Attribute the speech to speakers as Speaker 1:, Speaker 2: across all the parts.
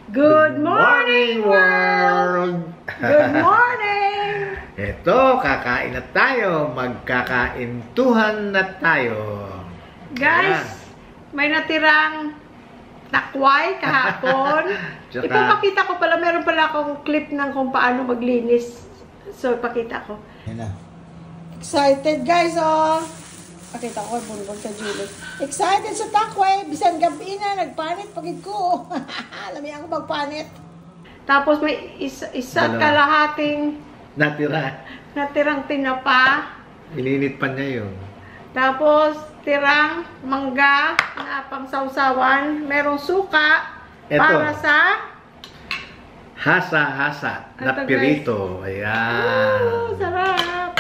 Speaker 1: Good morning, world! Good morning!
Speaker 2: Ito, kakain na tayo. Magkakaintuhan na tayo.
Speaker 1: Guys, may natirang takway kahapon.
Speaker 2: Tsaka-
Speaker 1: Ipapakita ko pala, meron pala akong clip ng kung paano maglinis. So, ipakita ko.
Speaker 2: Yan na.
Speaker 1: Excited guys, oh! Pakita ko, bunbun sa Julie. Excited sa takway. Bisan gabi na, nagpanit pagid ko. Alam ako magpanit. Tapos may isa't kalahating natirang tinapa.
Speaker 2: Ininit pa niya yun.
Speaker 1: Tapos, tirang mangga na pangsawsawan. Merong suka
Speaker 2: Eto.
Speaker 1: para sa...
Speaker 2: Hasa-hasa na
Speaker 1: Ito,
Speaker 2: pirito. Ayan.
Speaker 1: Sarap!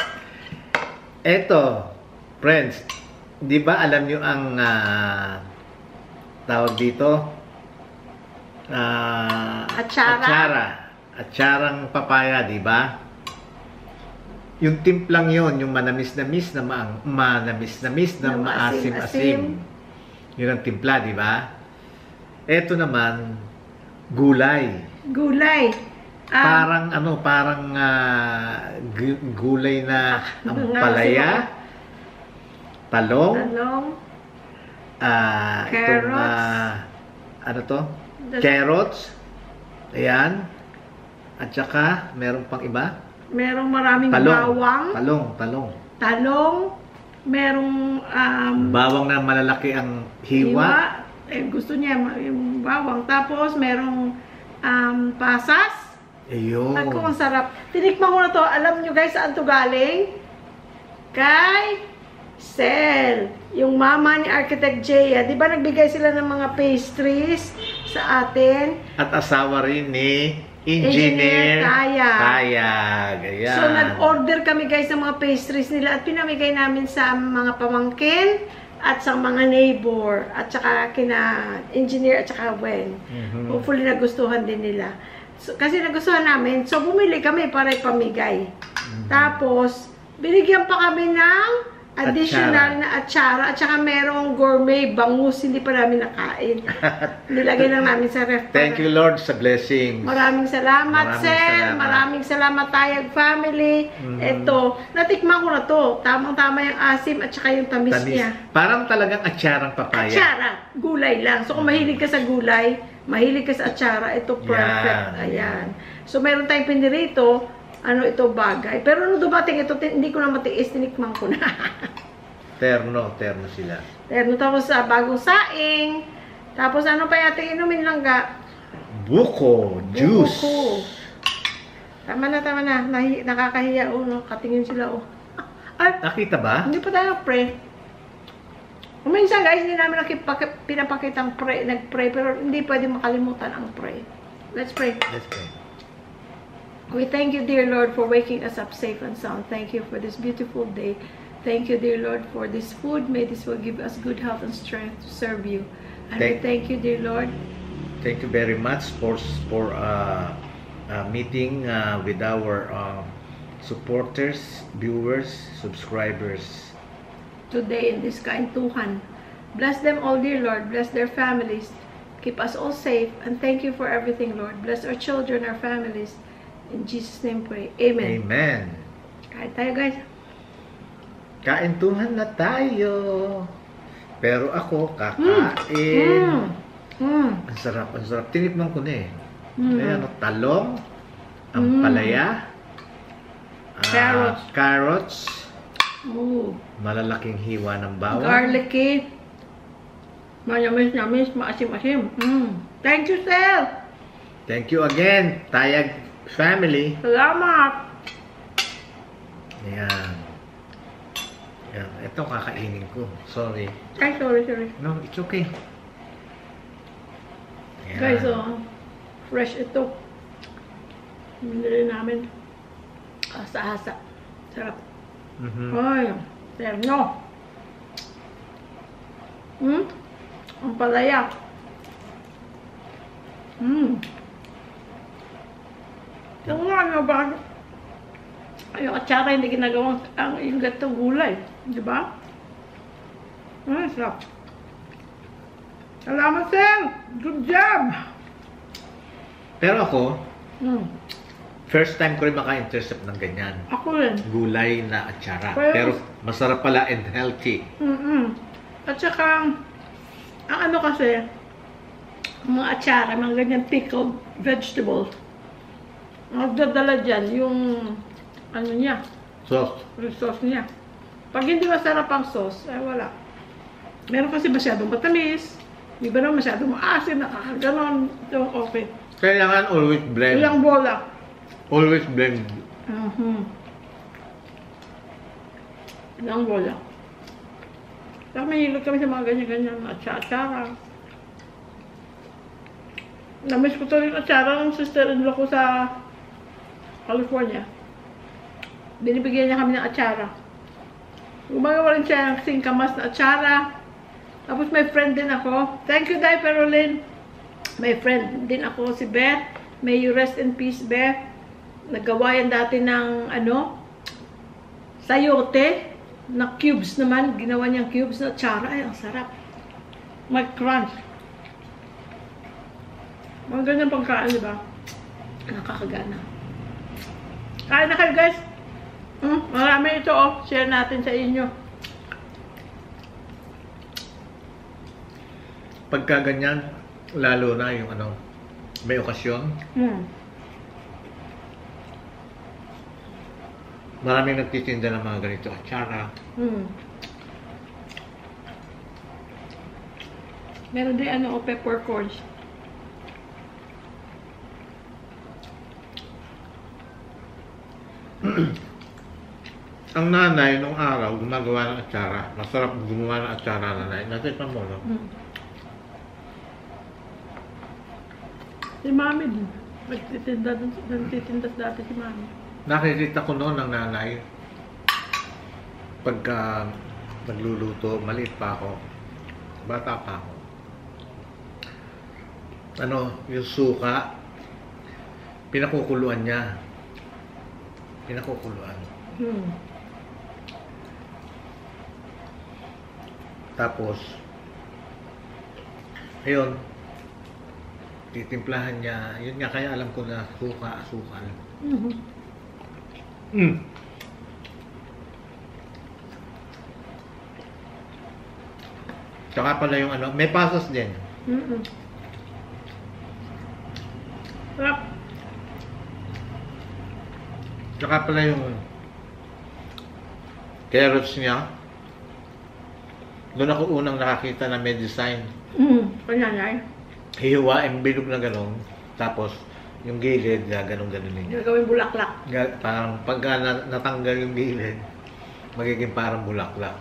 Speaker 2: Eto, friends, di ba alam nyo ang tawag dito?
Speaker 1: Atsara.
Speaker 2: Atsarang papaya, di ba? Yung timplang yon, yung manamis-namis na manamis-namis na maasim-asim. Yun ang timpla, di ba? Eto naman, gulay.
Speaker 1: Gulay.
Speaker 2: Parang gulay na ampalaya, talong, itong, carrots, ayan, at saka, meron pang iba?
Speaker 1: Merong maraming bawang.
Speaker 2: Talong.
Speaker 1: Merong
Speaker 2: Bawang na malalaki ang hiwa.
Speaker 1: Gusto niya yung bawang. Tapos merong pasas.
Speaker 2: Ayun.
Speaker 1: Ako, ang sarap. Tinikman ko na to. Alam nyo guys, saan to galing? Kay Sel. Yung mama ni Architect Jaya. Di ba nagbigay sila ng mga pastries sa atin?
Speaker 2: At asawa rin ni Engineer Tayag. Ayan.
Speaker 1: So, nag-order kami guys ng mga pastries nila at pinamigay namin sa mga pamangkin at sa mga neighbor at saka kina Engineer at saka Wen. Hopefully nagustuhan din nila. So, kasi nagustuhan namin. So, bumili kami para ipamigay. Tapos, binigyan pa kami ng additional na atsara. At saka merong gourmet bangus. Hindi pa namin nakain. Nilagay lang namin sa ref.
Speaker 2: Thank you, Lord, sa blessings.
Speaker 1: Maraming salamat, Sir. Maraming salamat, Tayag family. Ito, natikman ko na to. Tamang-tama yung asim at saka yung tamis niya.
Speaker 2: Parang talagang atsarang papaya.
Speaker 1: Atsara. Gulay lang. So, kung mahilig ka sa gulay, mahilig ka sa atsara, ito perfect.
Speaker 2: Yan.
Speaker 1: Ayan. So, meron tayong pinirito. Ano ito bagay. Pero nung dumating ito, hindi ko na matiis. Tinikman ko na.
Speaker 2: Terno sila.
Speaker 1: Terno. Tapos bagong saing. Tapos ano pa yating inumin lang ga?
Speaker 2: Buko juice.
Speaker 1: Buko. Tama na. Nakakahiya. No? Katingin sila. At,
Speaker 2: Nakita ba?
Speaker 1: hindi pa tayo pray. Minsan guys, hindi namin pinapakitang pray, nag-pray, pero hindi pwede makalimutan ang pray. Let's pray.
Speaker 2: Let's pray.
Speaker 1: We thank you, dear Lord, for waking us up safe and sound. Thank you for this beautiful day. Thank you, dear Lord, for this food. May this will give us good health and strength to serve you. And we thank you, dear Lord.
Speaker 2: Thank you very much for meeting with our supporters, viewers, subscribers.
Speaker 1: Today in this kaintuhan. Bless them all, dear Lord. Bless their families. Keep us all safe. And thank you for everything, Lord. Bless our children, our families. In Jesus' name pray. Amen.
Speaker 2: Amen.
Speaker 1: Kain tayo, guys.
Speaker 2: Kaintuhan na tayo. Pero ako, kakain. Ang sarap, ang sarap. Tinikman ko na eh. Ayan, talong, ampalaya, carrots, malalaking hiwa ng bawang.
Speaker 1: Garlicky. Mayamis, maasim-asim. Thank you, Sel.
Speaker 2: Thank you again, Tayag family.
Speaker 1: Salamat.
Speaker 2: Ayan. Ayan. Ito kakainin ko. Sorry.
Speaker 1: Ay, sorry.
Speaker 2: No, it's okay. Ayan.
Speaker 1: Guys, fresh ito. Binili namin. Hasa-hasa. Sarap. Ay, terno. Ang palaya. Yung ano ba? Yung atsara hindi ginagawang yung gatong gulay. Di ba? Sarap. Salamat, Sir! Good job!
Speaker 2: Pero ako,
Speaker 1: Mm.
Speaker 2: first time ko rin maka-intercept ng ganyan.
Speaker 1: Ako rin.
Speaker 2: Gulay na atsara.
Speaker 1: Pero-
Speaker 2: Pero masarap pala and healthy.
Speaker 1: At saka, ang ano kasi, mga atsara, mga ganyan pickled vegetables, magdadala dyan yung, ano niya,
Speaker 2: Sauce.
Speaker 1: yung sauce niya. Pag hindi masarap ang sauce, ay wala. Meron kasi masyadong matamis, di ba naman masyadong maasim, nakakaganon, so okay.
Speaker 2: Kailangan always blend.
Speaker 1: Ilang bola.
Speaker 2: Always blend.
Speaker 1: Ilang bola. Saka mahilig kami sa mga ganyan-ganyan atsara. Namiss ko to rin atsara ng sister-in-law ko sa California. Binibigyan niya kami ng atsara. Gumagawa rin siya ng singkamas na atsara. Tapos may friend din ako. Thank you, Day Perolin. May friend din ako, si Beth. May you rest in peace, Beth. Naggawa yan dati ng, sayote. Na cubes naman. Ginawa niyang cubes na atsara. Ay, ang sarap. May crunch. Mga ganyan pagkain, di ba? Nakakagana. Kain na kayo, guys. Marami ito, oh. Share natin sa inyo.
Speaker 2: Pagka ganyan, lalo na yung may okasyon, maraming nagtitinda ng mga ganito atsara.
Speaker 1: Meron din peppercorns.
Speaker 2: Ang nanay nung araw gumagawa ng atsara. Masarap gumawa ng atsara nanay. Natikman mo, no?
Speaker 1: Si Mami din. Nagtitinda dati si Mami.
Speaker 2: Nakikita ko noon ng nanay. Pagka nagluluto, maliit pa ako. Bata pa ako. Yung suka, pinakukuluan niya. Pinakukuluan. Tapos, ayun, titimplahan niya. Yun nga, kaya alam ko na suka, asukal. Tsaka pala yung may pasas din.
Speaker 1: Sarap.
Speaker 2: Tsaka pala yung carrots niya. Doon ako unang nakakita na may design.
Speaker 1: Kanyangay.
Speaker 2: Hihiwain bilog na gano'n. Tapos, yung gilid, gano'n-gano'n niya.
Speaker 1: Gagawin bulaklak.
Speaker 2: Parang pagka natanggal yung gilid, magiging parang bulaklak.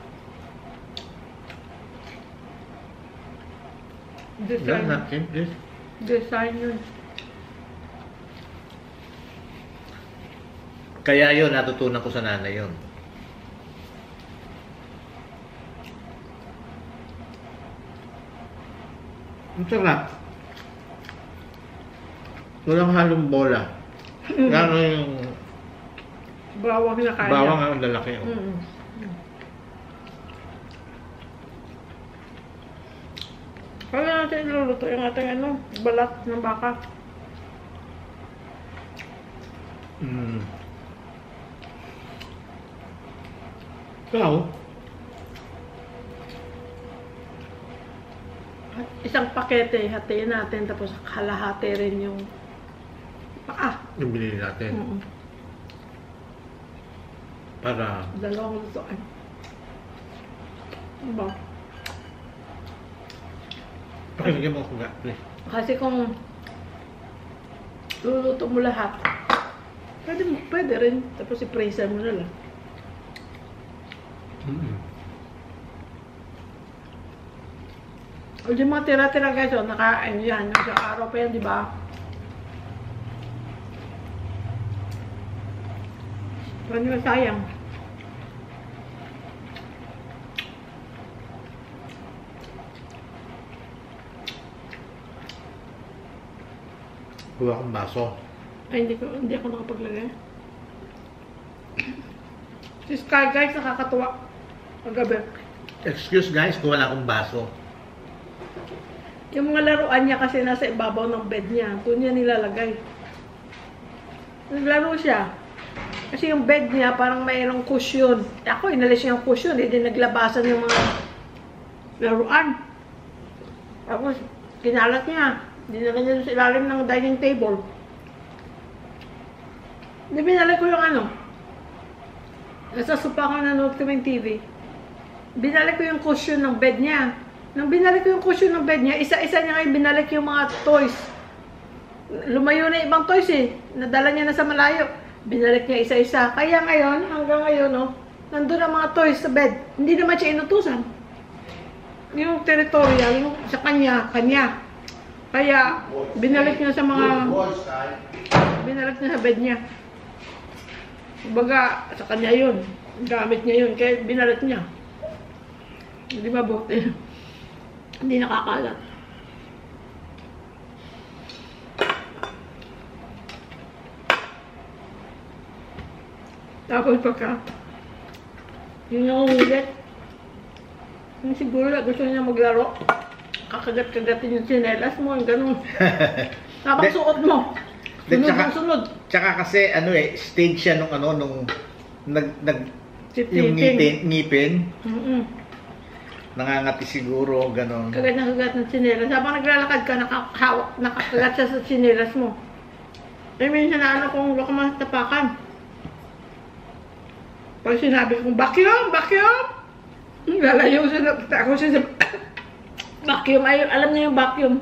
Speaker 1: Design.
Speaker 2: Simple.
Speaker 1: Design yun.
Speaker 2: Kaya yun, natutunan ko sa nanay yun. Ang sarap. Walang halong bola. Gano'n yung
Speaker 1: Bawang na kaya.
Speaker 2: bawang ang lalaki.
Speaker 1: Kaya natin iluluto yung ating balat ng baka.
Speaker 2: Ikaw?
Speaker 1: Isang pakete, hatiin natin, tapos kalahati rin yung paa.
Speaker 2: Yung binili natin. Para
Speaker 1: Dalawang lutuan. Diba?
Speaker 2: pakilagyan mo ako nga, please.
Speaker 1: Kasi kung luluto mo lahat, pwede rin. Tapos i-freezer mo na lang. O yung mga tira-tira guys, nakain yan. Isang araw pa yan, di ba? Hindi ba sayang?
Speaker 2: Kuha akong baso.
Speaker 1: Ay, hindi ako nakapaglagay. Si Sky guys, nakakatuwa. Paggabi.
Speaker 2: Excuse guys, kung wala akong baso.
Speaker 1: Yung mga laruan niya kasi nasa ibabaw ng bed niya. Doon niya nilalagay. Naglaro siya. Kasi yung bed niya parang mayroong cushion. Ako, inalis niya yung cushion. Hindi naglabasan yung mga laruan. Tapos, kinalat niya. Dinala niya sa ilalim ng dining table. Hindi binalik ko yung ano. Nasa sopa ko nanood kami ng TV. Binalik ko yung cushion ng bed niya. Nang binalik ko yung cushion ng bed niya, isa-isa niya ngayon binalik yung mga toys. Lumayo na ibang toys eh. Nadala niya na sa malayo. Binalik niya isa-isa. Kaya ngayon, hanggang ngayon, no, nandun ang mga toys sa bed. Hindi naman siya inutusan. Yung territorial, yung sa kanya. Kaya, binalik niya sa mga... Binalik niya sa bed niya. Kumbaga, sa kanya yun. Gamit niya yun. Kaya binalik niya. Hindi mabuti. Hindi nakakalat. Tapos pagka yun yung ulit. Yung siguro gusto niya maglaro. Kakagat-kagatin yung sinelas mo. Yung ganun. Tapos suot mo. Sunod.
Speaker 2: Tsaka kasi ano stage siya nung yung ngipin. Nangangati siguro, gano'n.
Speaker 1: Kagat na kagat ng sinelas. Habang naglalakad ka, nakakagat siya sa sinelas mo. Eh, minsan na ano kung baka matapakan. Pag sinabi kong, vacuum! Lalayo siya, ako siya sa vacuum. Ay, alam niya yung vacuum.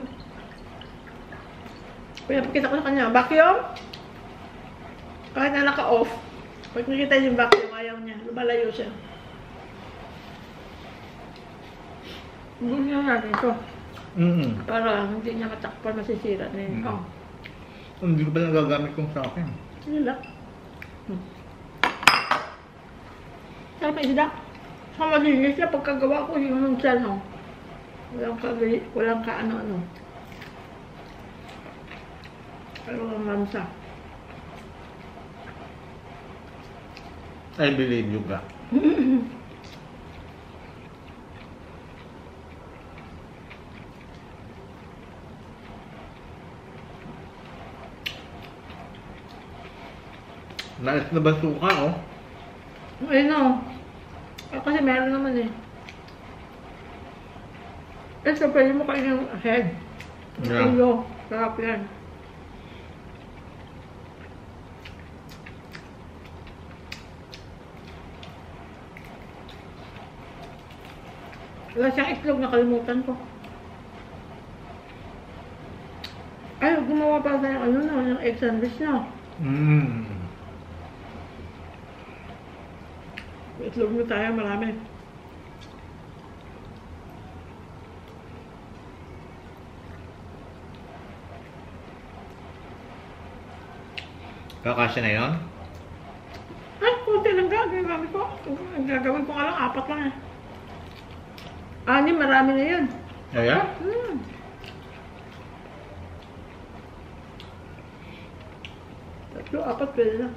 Speaker 1: Kaya pakita ko sa kanya, vacuum? Kahit na naka-off, pag nakita yung vacuum, ayaw niya. Lumalayo siya. Gusto natin ito. Para hindi niya katakpan, masisira na yun.
Speaker 2: Hindi ko ba nagagamit kong sa akin?
Speaker 1: Hindi lang. Sarap isda. Sa malinis na pagkagawa ko yung nung siya, no? Walang ka ano-ano. Walang lansa.
Speaker 2: I believe you ka. Nais na ba suka, oh?
Speaker 1: Ayun o. Kasi meron naman eh. So, pwede mo kainin yung head.
Speaker 2: Yeah.
Speaker 1: Ulo. Sarap yan. Wala siyang itlog, nakalimutan ko. Ay, gumawa pa sa ano na, yung egg sandwich na. Itlog mo tayo, marami.
Speaker 2: Kakasya na yun?
Speaker 1: Ay, kunti lang gagawin ko. Ang gagawin ko nga lang, 4 lang eh. 6, marami na yun.
Speaker 2: Ayan?
Speaker 1: Tatlo, 4, pwede na.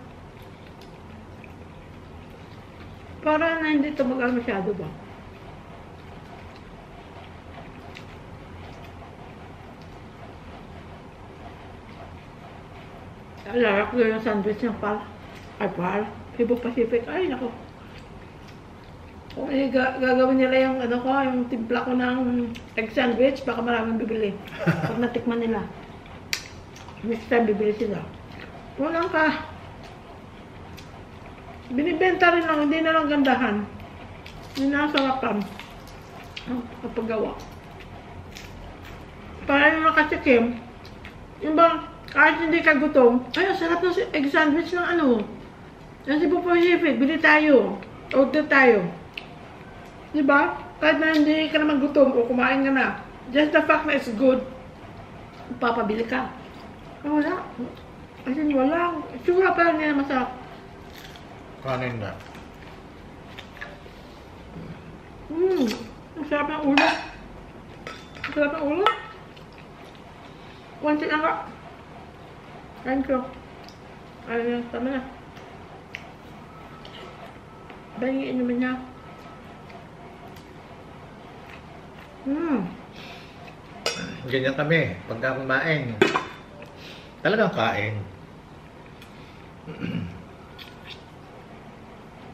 Speaker 1: Para na hindi tumagal masyado ba? Alarap ko yung sandwich ng Pal. Ay, Pal. Cebu Pacific. Ay, naku. Kung gagawin nila yung, ano ko, yung timpla ko ng egg sandwich, baka maraming bibili. Pag natikman nila. Next time, bibili sila. Walang ka. Binibenta rin lang, hindi na lang gandahan. Hindi na sarapan. Kapag gawa. Para yung nakatikim, yung bang, kahit hindi ka gutom, ay, sarap ng egg sandwich ng ano. Yung Cebu Pacific, bili tayo. Order tayo. Diba? Kahit na hindi ka naman gutom o kumain ka na. Just the fact na it's good, papabili ka. Wala. As in, wala. Sura pa lang nila masarap.
Speaker 2: Kanin na.
Speaker 1: Ang sarap ng ulo. Ang sarap ng ulo. Konti lang ka. Kain ko. Ayun, tama na. Bahingin naman niya.
Speaker 2: Ganyan kami. Pagka kumain, talagang kain.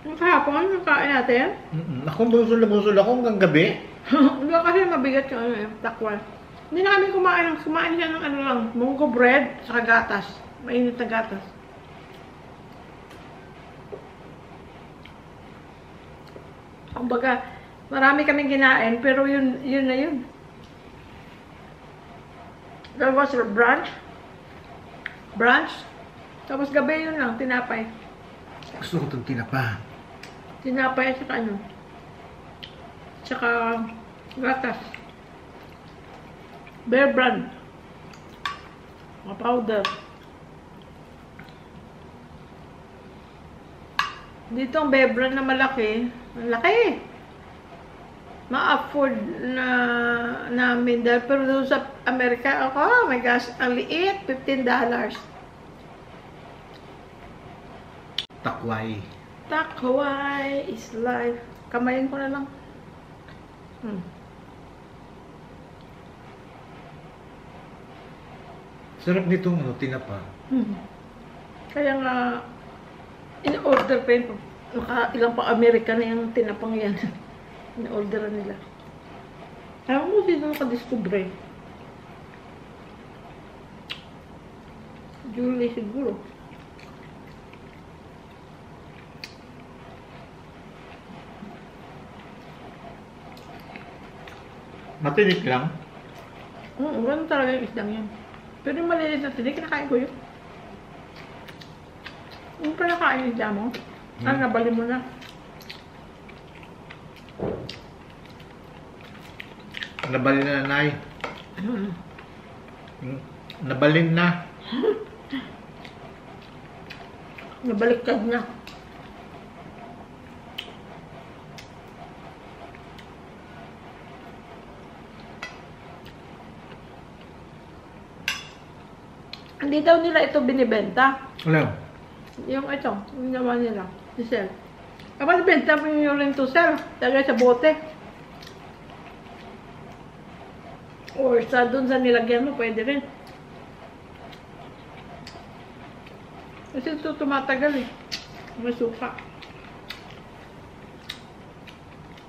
Speaker 1: Yung kahapon, yung kain natin.
Speaker 2: Ako busol na busol ako hanggang gabi.
Speaker 1: Hindi kasi mabigat yung ano takwa. Hindi na kami kumain siya ng ano lang, munggo bread, saka gatas. Mainit na gatas. Kumbaga, marami kaming kinain, pero yun na yun. That was brunch. Tapos gabi yun lang, tinapay.
Speaker 2: Gusto ko itong tinapa.
Speaker 1: Tinapay at saka ano. Tsaka gatas. Bear Brand. Mga powder. Dito ang Bear Brand na malaki. Malaki. Ma-afford na namin dahil. Pero doon sa Amerika, oh my gosh, ang liit. $15.
Speaker 2: Takway.
Speaker 1: Takway is life. Kamayin ko na lang.
Speaker 2: Sarap nito, ano, tinapa.
Speaker 1: Kaya nga, in-order pa yun. Ilang pa Amerika na yung tinapang yan. In-orderan nila. Ewan mo sino nakadiscover. Julie siguro.
Speaker 2: Matinik lang.
Speaker 1: Ganun talaga yung isdang yan. Pero yung maliliit na tinik, kinakain ko yun. Yung pinakain yung isda mo, nabali mo na.
Speaker 2: Nabalin na, Nay. Nabalin na.
Speaker 1: Nabaliktad na. Hindi daw nila ito binibenta.
Speaker 2: Ano?
Speaker 1: Yung ito, yung naman nila. Si Sel. Kapag benta mo yung rin to Sel, tagay sa bote. Or sa dun sa nilagyan mo, pwede rin. Kasi ito tumatagal eh. May suka.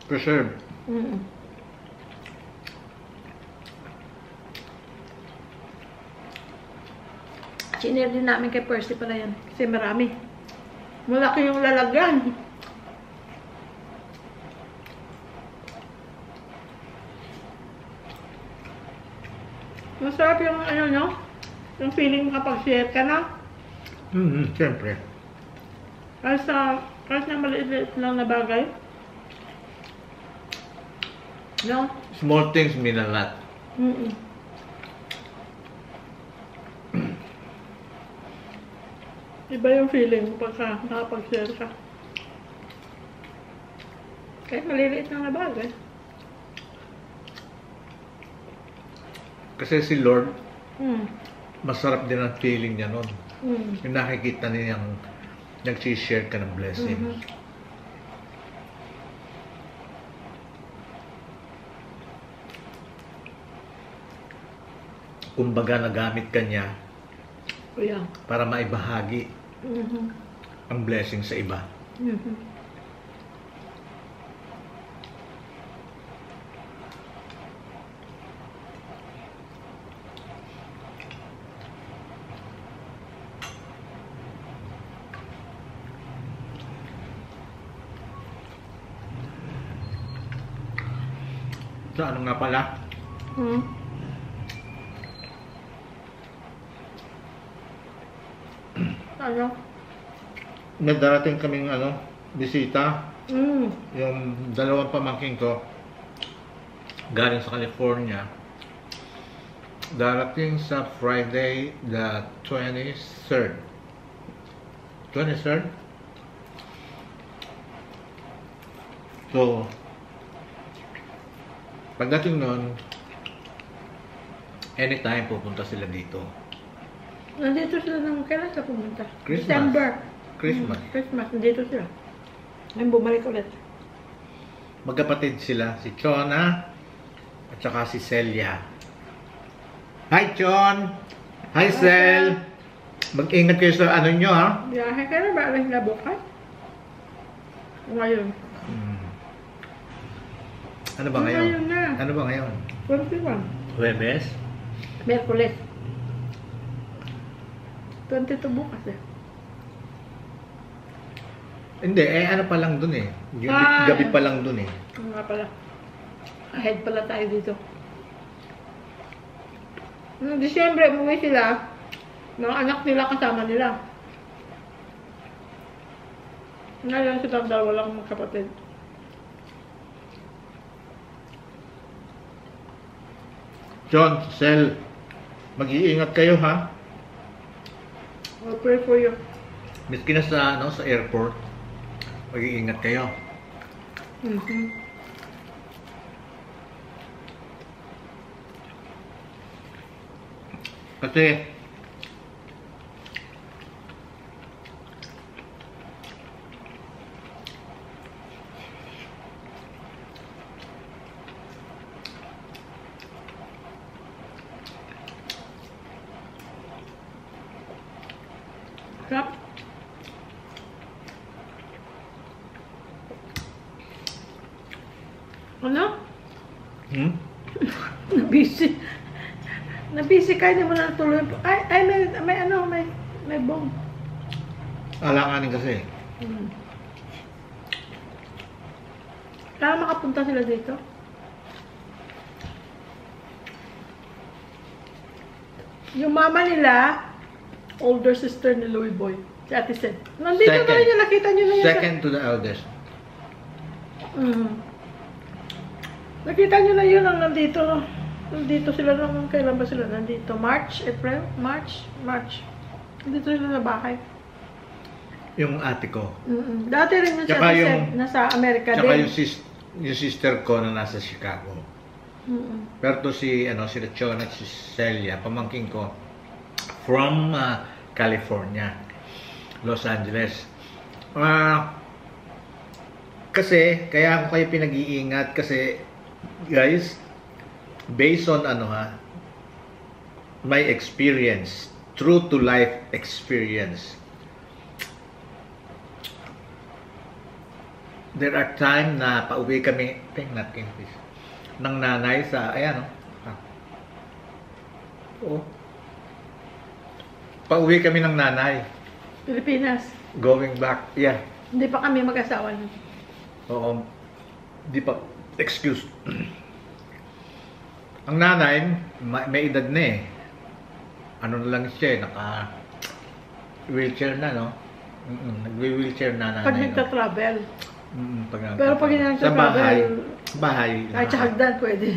Speaker 2: Preserve.
Speaker 1: Sinare din namin kay Percy pala yan. Kasi marami. Malaki yung lalagyan. Masarap yung ano no? Yung feeling kapag share ka na.
Speaker 2: Siyempre.
Speaker 1: Kahit na maliit lang na bagay. No?
Speaker 2: Small things mean a lot.
Speaker 1: Iba yung feeling pagka nakapag-share ka. Kahit maliliit lang na bagay.
Speaker 2: Kasi si Lord, masarap din ang feeling niya nun. Yung nakikita niya yung nagsishare ka ng blessing. Kumbaga nagamit ka niya para maibahagi ang blessing sa iba. So ano nga pala?
Speaker 1: Ano?
Speaker 2: May darating kaming bisita.
Speaker 1: Mm.
Speaker 2: Yung dalawang pamangkin ko galing sa California. Darating sa Friday the 23rd. 23rd? So, pagdating nun, anytime pupunta sila dito.
Speaker 1: Nandito sila nang kailan sila pumunta?
Speaker 2: Christmas.
Speaker 1: December.
Speaker 2: Christmas.
Speaker 1: Christmas, nandito sila. Ngayon bumalik ulit.
Speaker 2: Magkapatid sila, si Chona at saka si Celia. Hi, John. Hi, Sel. Mag-ingat kayo sa ano nyo, ha?
Speaker 1: Biyahe ka na ba? Alam na bukas? Ngayon.
Speaker 2: Ano ba ngayon?
Speaker 1: Ngayon na.
Speaker 2: Ano ba ngayon?
Speaker 1: 21.
Speaker 2: Huwebes?
Speaker 1: Merkules. 22 bukas eh.
Speaker 2: Hindi, ano pa lang dun eh. Gabi pa lang dun eh.
Speaker 1: Ano nga pala. Ahead pala tayo dito. Noong Disyembre, umuwi sila. Mga anak nila kasama nila. Ngayon silang dalawa lang magkapatid.
Speaker 2: John, Sel, mag-iingat kayo, ha?
Speaker 1: I'll pray for you.
Speaker 2: Miski na sa, sa airport, mag-iingat kayo. Kasi,
Speaker 1: Sarap. Ano? Nabisi. Nabisi ka, hindi mo na tuloy. Ay, may bong.
Speaker 2: alanganin kasi.
Speaker 1: Kaya makapunta sila dito. Yung mama nila, older sister ni Louie Boy, si Ate Sed. Nandito na rin yung nakita nyo na yun.
Speaker 2: Second to the eldest.
Speaker 1: Nakita nyo na yun ang nandito. Nandito sila naman. Kailan ba sila nandito? March? April? March? Nandito sila sa bahay.
Speaker 2: Yung ate ko.
Speaker 1: Dati rin yung si
Speaker 2: Tsaka
Speaker 1: Ate
Speaker 2: yung-
Speaker 1: Sed, nasa Amerika
Speaker 2: Tsaka
Speaker 1: din.
Speaker 2: yung sister ko na nasa Chicago. Pero to si Lechon at si Celia, pamangking ko, from California, Los Angeles. Kasi, kaya ako kayo pinag-iingat kasi, guys, based on my experience, true to life experience, there are time na pauwi kami, napkin please, ng nanay sa, oo. Pauwi kami ng nanay.
Speaker 1: Pilipinas.
Speaker 2: Going back, yeah.
Speaker 1: Hindi pa kami mag-asawa nun.
Speaker 2: Oo. Di pa, excuse. Ang nanay, may edad na eh. Ano na lang siya, naka-wheelchair na, no? Nag-wheelchair na nanay.
Speaker 1: Pag nagta-travel.
Speaker 2: Pero
Speaker 1: pag nagta-travel,
Speaker 2: sa bahay.
Speaker 1: kahit sa hagdan pwede.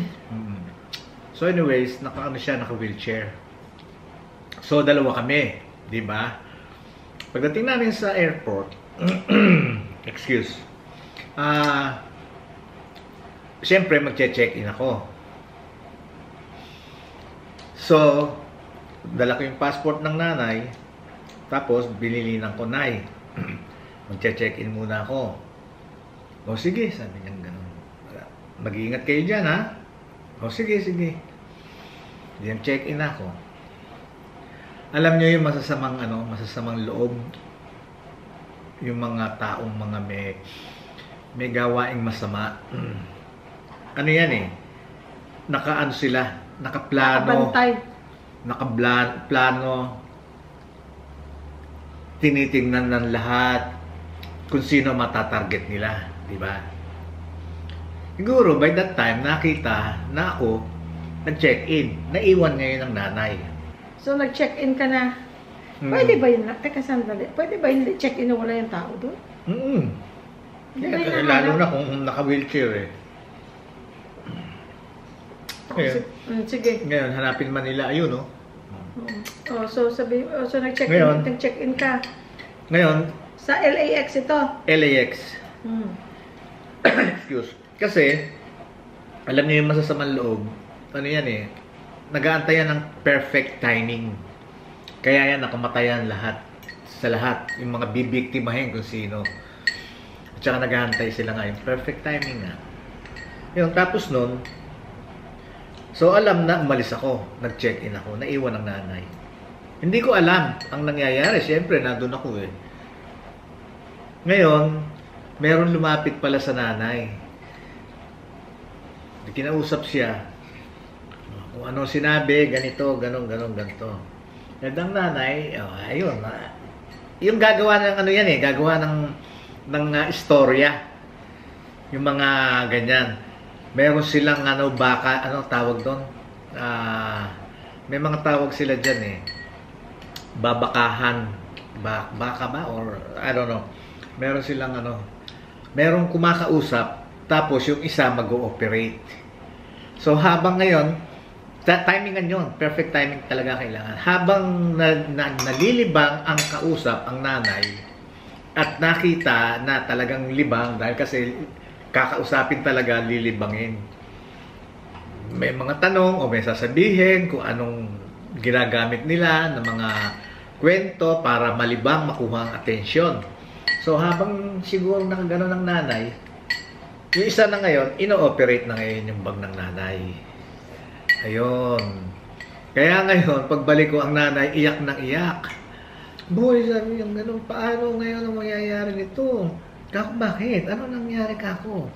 Speaker 2: So anyways, naka-wheelchair. So dalawa kami, di ba? Pagdating namin sa airport, excuse, siyempre magche-check-in ako. So, dala ko yung passport ng nanay, tapos binilinan ko, Nay, magche-check-in muna ako. O sige, sabi niya gano'n. Mag-iingat kayo dyan, ha? O sige. Diyan check-in ako. Alam niyo yung masasamang loob, yung mga taong may gawaing masama. Ano yan eh? Nakaano sila, nakaplano, nakaplano, tinitingnan ng lahat kung sino matatarget nila, di ba? Siguro by that time nakita na ako nag-check-in, naiwan ngayon ng nanay.
Speaker 1: So, nag-check-in ka na. Pwede ba yun? Teka, sandali. Pwede ba yung check-in na wala yung tao doon?
Speaker 2: Lalo na kung naka-wheelchair eh.
Speaker 1: Sige.
Speaker 2: Ngayon, hanapin man nila, ayun, no?
Speaker 1: So nag-check-in ka.
Speaker 2: Ngayon,
Speaker 1: Sa LAX ito.
Speaker 2: LAX. Excuse. Kasi, alam niyo yung masasamang loob, ano yan eh, nag-aantayan ng perfect timing. Kaya yan, nakamatayan lahat. Sa lahat. Yung mga bibiktimahin kung sino. At saka nag-aantay sila nga yung perfect timing nga. Yung tapos nun, So, alam na, umalis ako. Nag-check-in ako. Naiwan ang nanay. Hindi ko alam ang nangyayari. Siyempre, nandun ako eh. Ngayon, meron lumapit pala sa nanay. Kinausap siya. Kung anong sinabi, ganito, ganito. At ang nanay, ayun. Yung gagawa ng ano yan eh. Gagawa ng istorya. Yung mga ganyan. Meron silang baka, tawag doon? May mga tawag sila dyan eh. Babakahan. Baka ba? Or, I don't know. Meron silang merong kumakausap, tapos yung isa mag-ooperate. So, habang ngayon, timingan yun. Perfect timing talaga kailangan. Habang nalilibang ang kausap, ang nanay, at nakita na talagang libang, dahil kasi kakausapin talaga, lilibangin. May mga tanong o may sasabihin kung anong ginagamit nila ng mga kwento para malibang, makuha ang atensyon. So, habang siguro nakagano ng nanay, yung isa na ngayon, ino-operate na ngayon yung bag ng nanay. Ayun. Kaya ngayon, pagbalik ko ang nanay, iyak ng iyak. Boy, sabi yung gano'n, paano ngayon ang mangyayari nito? Kako, bakit? Ano nangyari, kako?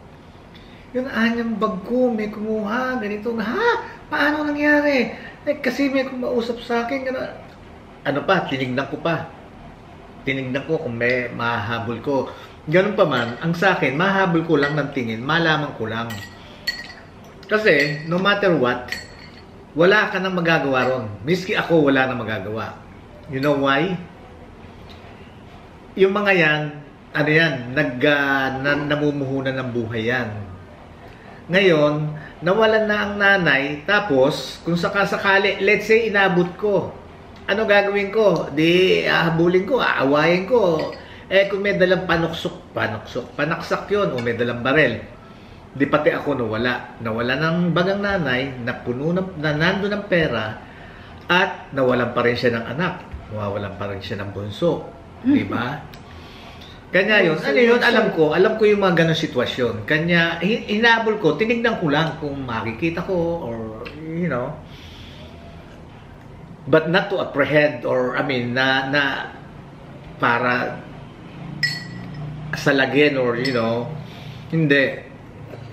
Speaker 2: Yung anyang bag ko, may kumuha, ganito na, ha? Paano nangyari? Kasi may kumausap sa akin, gano'n. Ano pa, tinignan ko pa. Tinignan ko kung may mahabol ko. Ganun pa man, ang sa akin, mahabol ko lang ng tingin, malaman ko lang. Kasi, no matter what, wala ka nang magagawa ron. Miski ako, wala nang magagawa. You know why? Yung mga yan, namumuhunan ng buhay yan. Ngayon, nawalan na ang nanay, tapos, kung sakasakali, let's say, inabot ko. Ano gagawin ko? Di, ahabulin ko, aawayin ko. Kung may dalang panaksak yun, o may dalang barel. Di pati ako nawala. Nawala ng bagang nanay, na nando ng pera, at nawalan pa rin siya ng anak. Nawawalan pa rin siya ng bunso. Di ba? Kanya yun. Ano yun? Alam ko yung mga ganong sitwasyon. Kanya, hinabol ko, tinignan ko lang kung makikita ko, or, you know, but not to apprehend, or, na para salagin, or, you know, hindi.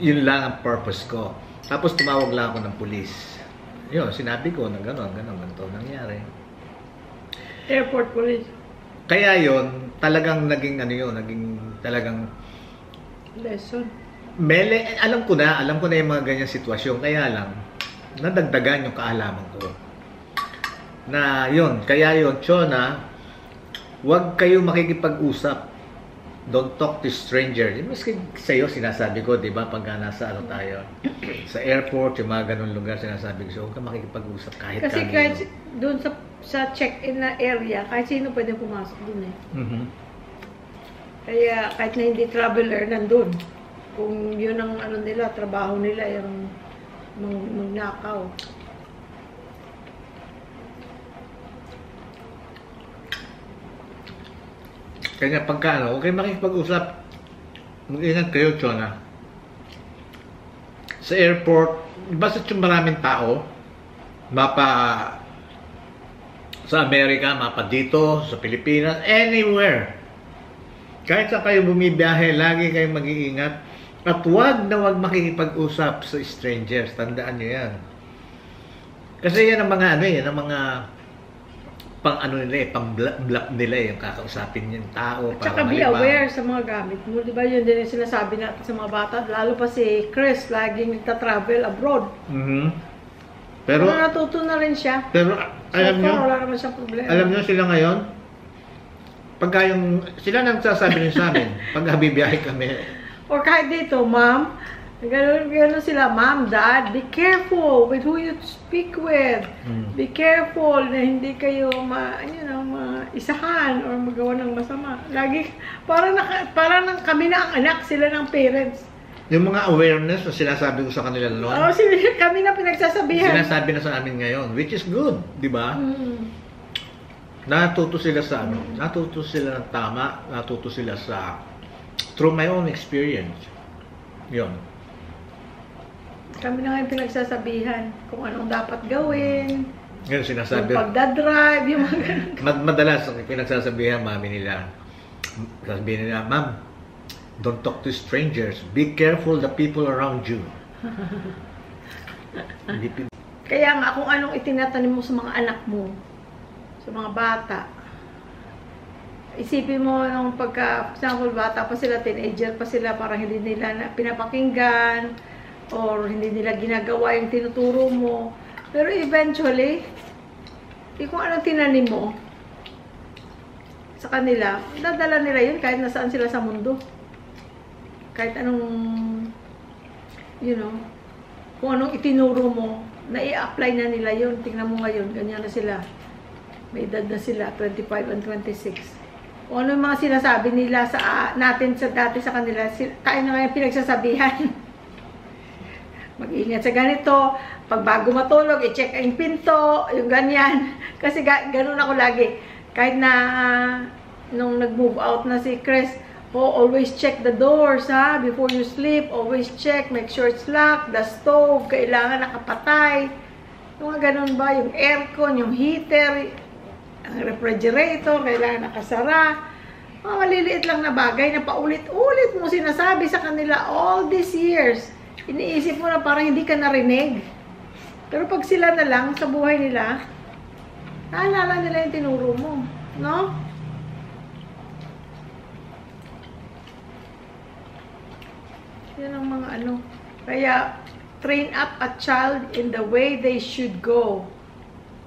Speaker 2: Yun lang ang purpose ko. Tapos, tumawag lang ako ng pulis. Yun, sinabi ko na ganito nangyari.
Speaker 1: Airport police.
Speaker 2: Kaya yon talagang naging talagang
Speaker 1: lesson.
Speaker 2: Alam ko na yung mga ganyang sitwasyon, kaya lang nadagdagan yung kaalaman ko. Na yon, kaya yon, Chona, huwag kayo makikipag-usap. Don't talk to stranger. Maski sa'yo, sinasabi ko, di ba, pag nasa tayo, sa airport, yung mga ganun lugar, sinasabi ko, so huwag ka makikipag-usap kahit
Speaker 1: kasi
Speaker 2: kanino.
Speaker 1: Kahit doon sa check-in na area, kahit sino pwede pumasok doon eh. Kaya kahit na hindi traveler, nandun. Kung yun ang nila, trabaho nila, yung magnakaw.
Speaker 2: Kanya pagka huwag kayo makikipag-usap. Mag-ingat kayo, Chona. Sa airport, basta yung maraming tao, sa Amerika, mapa dito, sa Pilipinas, anywhere. Kahit sa kayo bumibiyahe, lagi kayong mag-iingat. At huwag makikipag-usap sa strangers. Tandaan nyo yan. Kasi yan ang mga pang block nila yung kakausapin yung tao.
Speaker 1: At saka be aware sa mga gamit mo. Diba yun din yung sinasabi natin sa mga bata. Lalo pa si Chris, laging nagta-travel abroad. Pero natuto na rin siya. Pero alam nyo, wala naman siyang problema.
Speaker 2: Alam nyo sila ngayon, pagka sila nagsasabi rin sa amin, pag habibiyahe kami.
Speaker 1: Or kahit dito, ma'am, gano'n sila, ma'am, dad, be careful with who you speak with. Be careful na hindi kayo maisahan or magawa ng masama. Lagi, parang kami na ang anak, sila ng parents.
Speaker 2: Yung mga awareness na sinasabi ko sa kanila noon.
Speaker 1: Oo, kami na pinagsasabihan.
Speaker 2: Sinasabi na sa amin ngayon, which is good, di ba? Natuto sila natuto sila ng tama, natuto sila through my own experience. Yun.
Speaker 1: Kami na ngayon pinagsasabihan kung anong dapat gawin.
Speaker 2: Ngayon sinasabi.
Speaker 1: Yung pagdadrive, yung mga ganun.
Speaker 2: Madalas, pinagsasabihan mami nila. Sasabihin nila, Ma'am, don't talk to strangers. Be careful the people around you.
Speaker 1: Kaya nga, kung anong itinatanim mo sa mga anak mo, sa mga bata, isipin mo nung pagka, for example, bata pa sila, teenager pa sila, parang hindi nila pinapakinggan, or hindi nila ginagawa yung tinuturo mo. Pero eventually, kung anong tinanim mo sa kanila, dadala nila yun kahit nasaan sila sa mundo. Kahit anong, you know, kung anong itinuro mo, na i-apply na nila yun. Tingnan mo ngayon, ganyan na sila. May edad na sila, 25 and 26. Kung ano yung mga sinasabi nila sa natin sa dati sa kanila, kaya na ngayon pinagsasabihan. Mag-iingat sa ganito, pag bago matulog, i-check ang pinto, yung ganyan. Kasi ganun ako lagi. Kahit na nung nag-move out na si Chris, always check the doors, ha? Before you sleep, always check, make sure it's locked, the stove, kailangan nakapatay. Yung mga ganun ba? Yung aircon, yung heater, ang refrigerator, kailangan nakasara. Mga maliliit lang na bagay na paulit-ulit mo sinasabi sa kanila all these years. Iniisip mo na parang hindi ka narinig. Pero pag sila na lang sa buhay nila, naalala nila yung tinuro mo. No? Yan ang mga ano. Kaya, train up a child in the way they should go.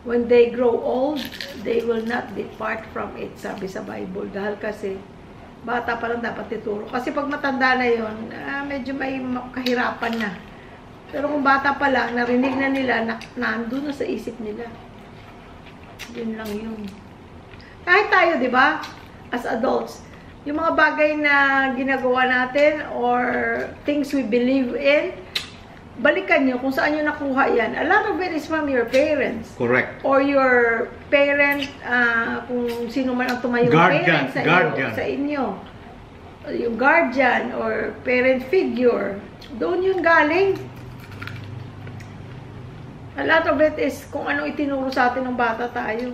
Speaker 1: When they grow old, they will not depart from it, sabi sa Bible. Dahil kasi, bata pa lang dapat ituro. Kasi pag matanda na yun, medyo may kahirapan na. Pero kung bata pa lang, narinig na nila, nandun na sa isip nila. Yun lang yun. Kahit tayo, di ba? As adults, yung mga bagay na ginagawa natin or things we believe in, balikan nyo kung saan nyo nakuha yan. A lot of it is from your parents.
Speaker 2: Correct.
Speaker 1: Or your parent, kung sino man ang tumayong parent sa inyo. Yung guardian or parent figure. Doon yung galing. A lot of it is kung ano itinuro sa atin ng bata tayo.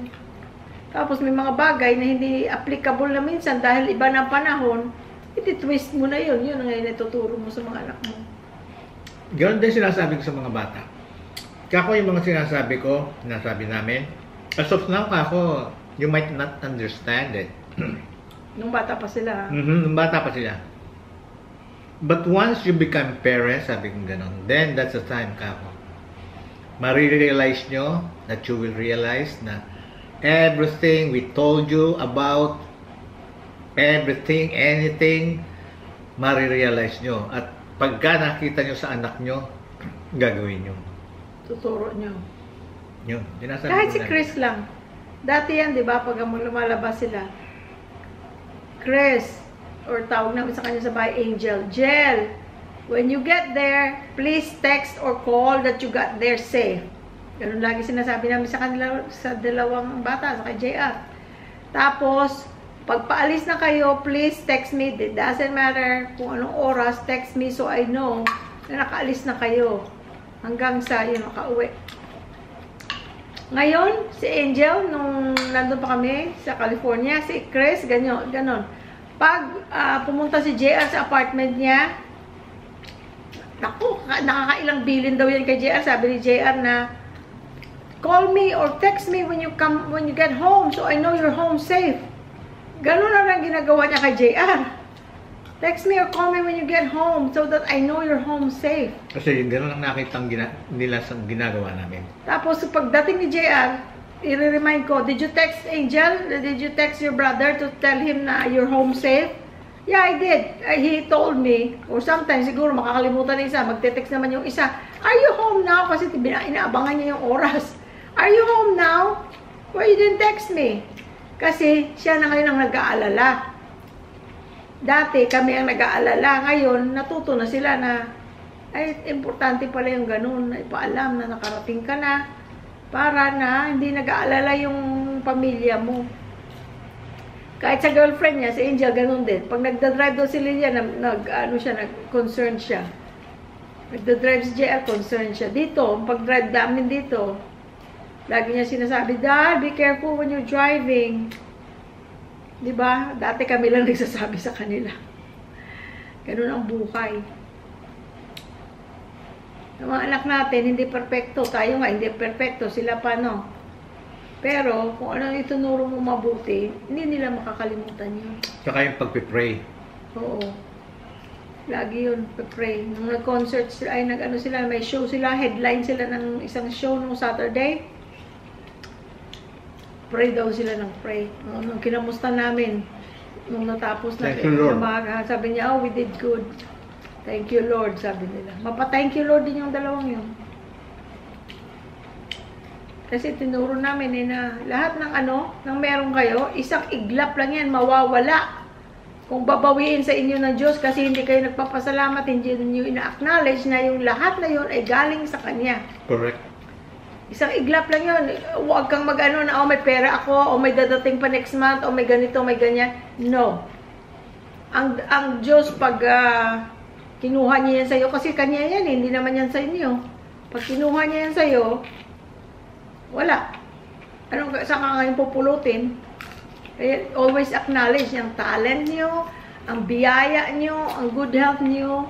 Speaker 1: Tapos may mga bagay na hindi applicable na minsan dahil iba ng panahon, iti-twist mo na yun. Yun ang ngayon ituturo mo sa mga anak mo.
Speaker 2: Ganun din sinasabi ko sa mga bata. Kako yung mga sinasabi ko, sinasabi namin, as of now, kako, you might not understand it.
Speaker 1: Nung bata pa sila.
Speaker 2: Nung bata pa sila. But once you become parents, sabi ko ganun, then that's the time, kako. Marirealize nyo that you will realize na everything we told you about, everything, anything, marirealize nyo. At pagka nakita nyo sa anak nyo, gagawin nyo.
Speaker 1: Tuturo nyo.
Speaker 2: Yun.
Speaker 1: Kahit si Chris lang. Dati yan, di ba? Pag lumalabas sila. Chris, or tawag namin sa kanya sa bahay, Angel. Jel, when you get there, please text or call that you got there safe. Ganun lagi sinasabi namin sa kanila, sa dalawang bata, sa kay JR. Tapos, pagpaalis na kayo, please text me. It doesn't matter kung anong oras, text me so I know na nakaalis na kayo. Hanggang sa yun, makauwi. Ngayon, si Angel, nung nandun pa kami sa California, si Chris, ganon. Pag pumunta si JR sa apartment niya, naku, nakakailang bilin daw yan kay JR. Sabi ni JR na, call me or text me when you get home so I know you're home safe. Ganun lang ginagawa niya kay JR. Text me or call me when you get home so that I know you're home safe.
Speaker 2: Kasi ganun lang nakitang nila sa ginagawa namin.
Speaker 1: Tapos pagdating ni JR, i-remind ko, did you text Angel? Did you text your brother to tell him na you're home safe? Yeah, I did. He told me, or sometimes siguro makakalimutan ng isa, magte-text naman yung isa, are you home now? Kasi inaabangan niya yung oras. Are you home now? Why you didn't text me? Kasi siya na ngayon ang nag-aalala. Dati kami ang nag-aalala. Ngayon, natuto na sila na ay, importante pala yung ganun. Na ipaalam na nakarating ka na para na hindi nag-aalala yung pamilya mo. Kahit sa girlfriend niya, si Angel, ganun din. Pag nagda-drive daw si Lilian, nag-concern siya. Nagda-drive si JL, concerned siya. Dito, pag-drive namin dito, lagi niya sinasabi, Dad, be careful when you're driving. Diba? Dati kami lang nagsasabi sa kanila. Ganun ang buhay. Yung mga anak natin, hindi perfecto. Tayo nga, hindi perfecto. Sila pa, no? Pero, kung ano yung itunuro mo mabuti, hindi nila makakalimutan yun.
Speaker 2: Tsaka yung pagpipray.
Speaker 1: Oo. Lagi yun, pray. Nung nag-concert sila, ay nag-ano sila, may show sila, headline sila ng isang show nung Saturday. Pray daw sila ng pray. Nung kinamusta namin, nung natapos na umaga, sabi niya, oh, we did good. Thank you, Lord, sabi nila. Mapa-thank you, Lord din yung dalawang yun. Kasi tinuro namin na lahat ng ng meron kayo, isang iglap lang yan, mawawala. Kung babawiin sa inyo ng Diyos kasi hindi kayo nagpapasalamat, hindi niyo ina-acknowledge na yung lahat na yun ay galing sa Kanya.
Speaker 2: Correct.
Speaker 1: Isang iglap lang yun. Huwag kang mag-ano na, oh, may pera ako, o may dadating pa next month, o may ganito, may ganyan. No. Ang Diyos, pag kinuha niya yan sa'yo, kasi Kanya yan, hindi naman yan sa inyo. Pag kinuha niya yan sa'yo, wala. Saan ka ngayon pupulutin? Kaya always acknowledge yung talent nyo, ang biyaya nyo, ang good health nyo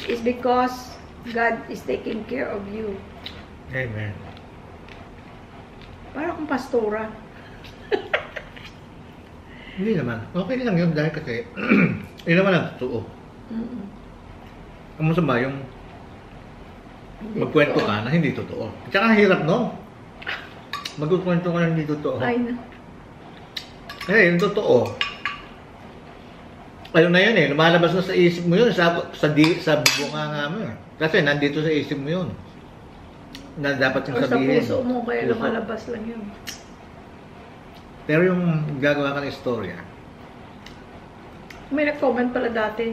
Speaker 1: is because God is taking care of you.
Speaker 2: Amen.
Speaker 1: Para akong pastora.
Speaker 2: Hindi naman. Okay lang yun dahil kasi yun naman ang totoo. Ang masama yung magkwento ka na hindi totoo. Tsaka hirap, no? Magkukwento ka na hindi totoo.
Speaker 1: Ay na.
Speaker 2: Eh, yung totoo. Ano na yun eh, lumalabas na sa isip mo yun, sa bubunga mo. Kasi nandito sa isip mo yun. Na dapat yung sabihin.
Speaker 1: Sa puso mo, kaya lumalabas lang yun.
Speaker 2: Pero yung gagawa ka ng istorya.
Speaker 1: May nag-comment pala dati.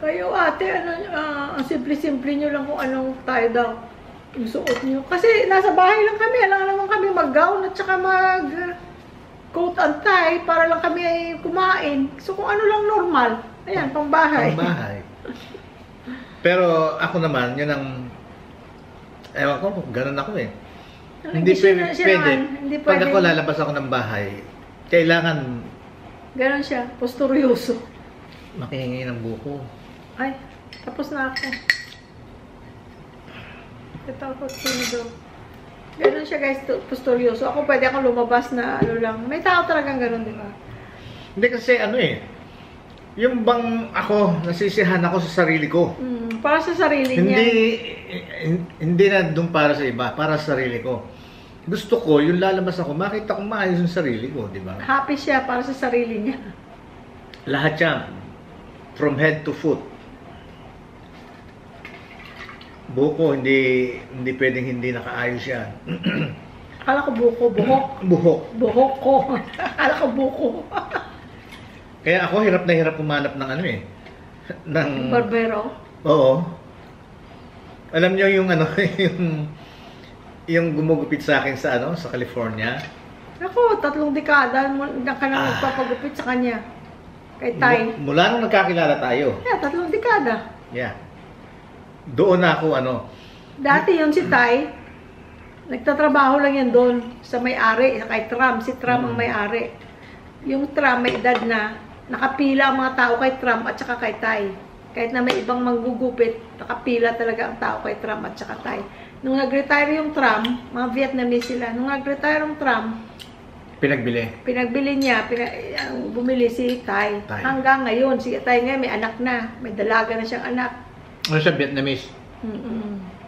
Speaker 1: Kayo ate, ang simple-simple nyo lang kung anong tayo daw yung suot nyo. Kasi nasa bahay lang kami, alam naman kami mag-gown at saka coat and tie para lang kami ay kumain. So kung ano lang normal, ayan, pangbahay.
Speaker 2: Pangbahay. Pero ako naman, yun ang ewan ko, ganun ako eh. Hindi pwede. Pag ako lalabas ako ng bahay, kailangan
Speaker 1: ganun siya, posturyoso.
Speaker 2: makihingi ng buko.
Speaker 1: Ay, tapos na ako. Ito ako, sino. Ganun siya guys, posturyoso. Ako pwede akong lumabas na ano lang. May tao talagang ganun, di ba?
Speaker 2: Hindi kasi ano eh. Yung bang ako, nasisihan ako sa sarili ko.
Speaker 1: Para sa sarili niya.
Speaker 2: Hindi na doon para sa iba, para sa sarili ko. Gusto ko, yung lalabas ako, makita ko maayos yung sarili ko, di ba?
Speaker 1: Happy siya para sa sarili niya.
Speaker 2: Lahat yan. From head to foot. Buko, hindi pwedeng hindi nakaayos yan.
Speaker 1: Akala ko buko, buhok.
Speaker 2: Buhok.
Speaker 1: Buhok ko. Akala ko buko.
Speaker 2: Kaya ako hirap na hirap kumanap ng ano eh. Ng
Speaker 1: barbero?
Speaker 2: Oo. Alam niyo yung ano, yung gumugupit sa akin sa ano, sa California.
Speaker 1: Ako, 3 dekada na ka na magpapagupit sa kanya. Kay Tay.
Speaker 2: Mula nung nagkakilala tayo.
Speaker 1: Yeah, 3 dekada.
Speaker 2: Yeah. Doon na ako ano.
Speaker 1: Dati yun si Tay, nagtatrabaho lang yan doon sa may-ari, kay Tram. Si Tram ang may-ari. Yung Tram may edad na, nakapila ang mga tao kay Tram at saka kay Tay. Kahit na may ibang manggugupit, nakapila talaga ang tao kay Tram at saka Tay. Nung nag-retire yung Tram, mga Vietnamese sila, nung nag-retire yung Tram, Pinagbili niya, bumili si Tay. Hanggang ngayon, si Tay ngayon may anak na, may dalaga na siyang anak.
Speaker 2: Ano siya, Vietnamese?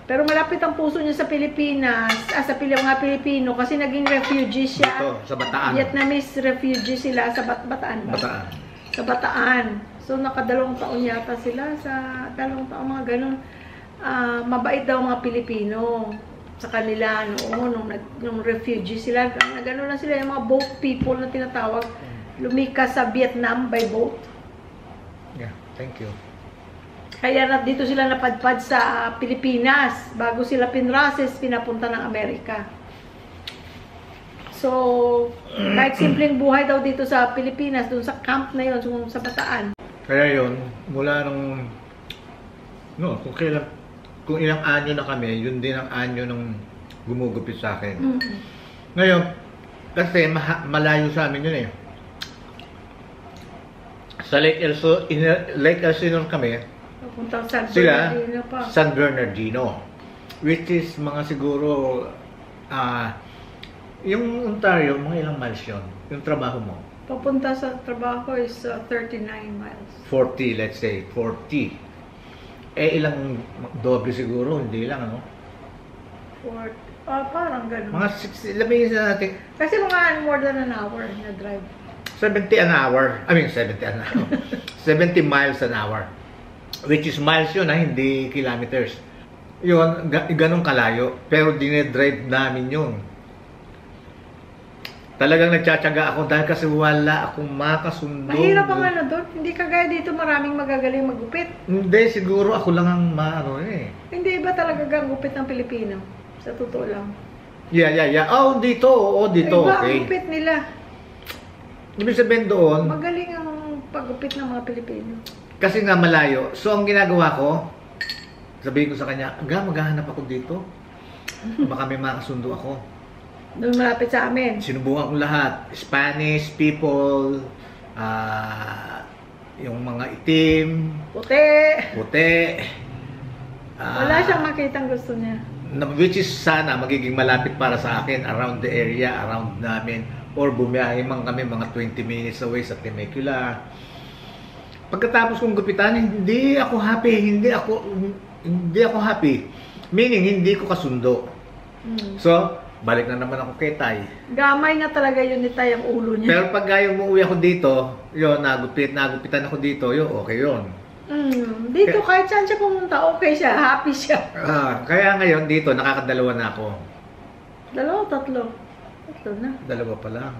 Speaker 1: Pero malapit ang puso niya sa Pilipinas, sa mga Pilipino, kasi naging refugee siya.
Speaker 2: Dito, sa Bataan.
Speaker 1: Vietnamese refugee sila sa Bataan ba?
Speaker 2: Bataan.
Speaker 1: Sa Bataan. So, naka2 taon yata sila, sa 2 taon, mga ganun. Mabait daw mga Pilipino sa kanila noon, nung refugee sila. Gano'n na sila, yung mga boat people na tinatawag. Lumikas sa Vietnam by boat.
Speaker 2: Yeah, thank you.
Speaker 1: Kaya dito sila napadpad sa Pilipinas. Bago sila pinrases, pinapunta ng Amerika. So, kahit simpleng buhay daw dito sa Pilipinas, dun sa camp na yun, sa Bataan.
Speaker 2: Kaya yun, mula nung No, kung ilang anyo na kami, yun din ang anyo ng gumugupit sa akin. Ngayon, kasi malayo sa amin yun eh. Sa Lake Elsinore kami,
Speaker 1: Papuntang San
Speaker 2: sila,
Speaker 1: Bernardino pa.
Speaker 2: San Bernardino. Which is mga siguro, yung Ontario, mga ilang miles yun? Yung trabaho mo?
Speaker 1: Papunta sa trabaho is 39 miles.
Speaker 2: 40, let's say, 40. Eh, ilang doble siguro, hindi lang, ano?
Speaker 1: Parang ganun.
Speaker 2: Mga 60, labihin na natin,
Speaker 1: Kasi mga more than an hour na drive.
Speaker 2: 70 an hour. I mean, 70 an hour. 70 miles an hour. Which is miles yun, hindi kilometers. Yun, ganun kalayo. Pero dinedrive namin yun. Talagang nagtsatsaga ako dahil kasi wala akong makasundo.
Speaker 1: Mahirap ang ano doon. Hindi kagaya dito maraming magagaling magupit.
Speaker 2: Hindi, siguro ako lang ang maano eh.
Speaker 1: Hindi iba talaga ang gupit ng Pilipino. Sa totoo lang.
Speaker 2: Yeah. Oh, dito. Oo, dito.
Speaker 1: Iba ang
Speaker 2: Okay.
Speaker 1: gupit nila.
Speaker 2: Ibig sabihin doon,
Speaker 1: Magaling ang paggupit ng mga Pilipino.
Speaker 2: kasi nga malayo. So, ang ginagawa ko, sabihin ko sa kanya, maghahanap ako dito. Baka may makasundo ako.
Speaker 1: Doon malapit sa amin.
Speaker 2: Sinubukan ko lahat. Spanish people, yung mga itim, puti.
Speaker 1: Wala siyang makitang gusto niya.
Speaker 2: Which is sana magiging malapit para sa akin around the area, around namin. Or bumiyahe man kami mga 20 minutes away sa Temecula. Pagkatapos kong gupitan, hindi ako happy. Meaning, hindi ko kasundo. So, balik na naman ako kay Tay.
Speaker 1: Gamay na talaga yun ni Tay ang ulo niya.
Speaker 2: Pero pag umuwi ako dito, yun, nagupitan ako dito, yun, okay yun.
Speaker 1: Dito kahit saan siya pumunta, okay siya, happy siya.
Speaker 2: Kaya ngayon dito, nakakadalawa na ako.
Speaker 1: Dalawa, tatlo. Tatlo na.
Speaker 2: Dalawa pa lang.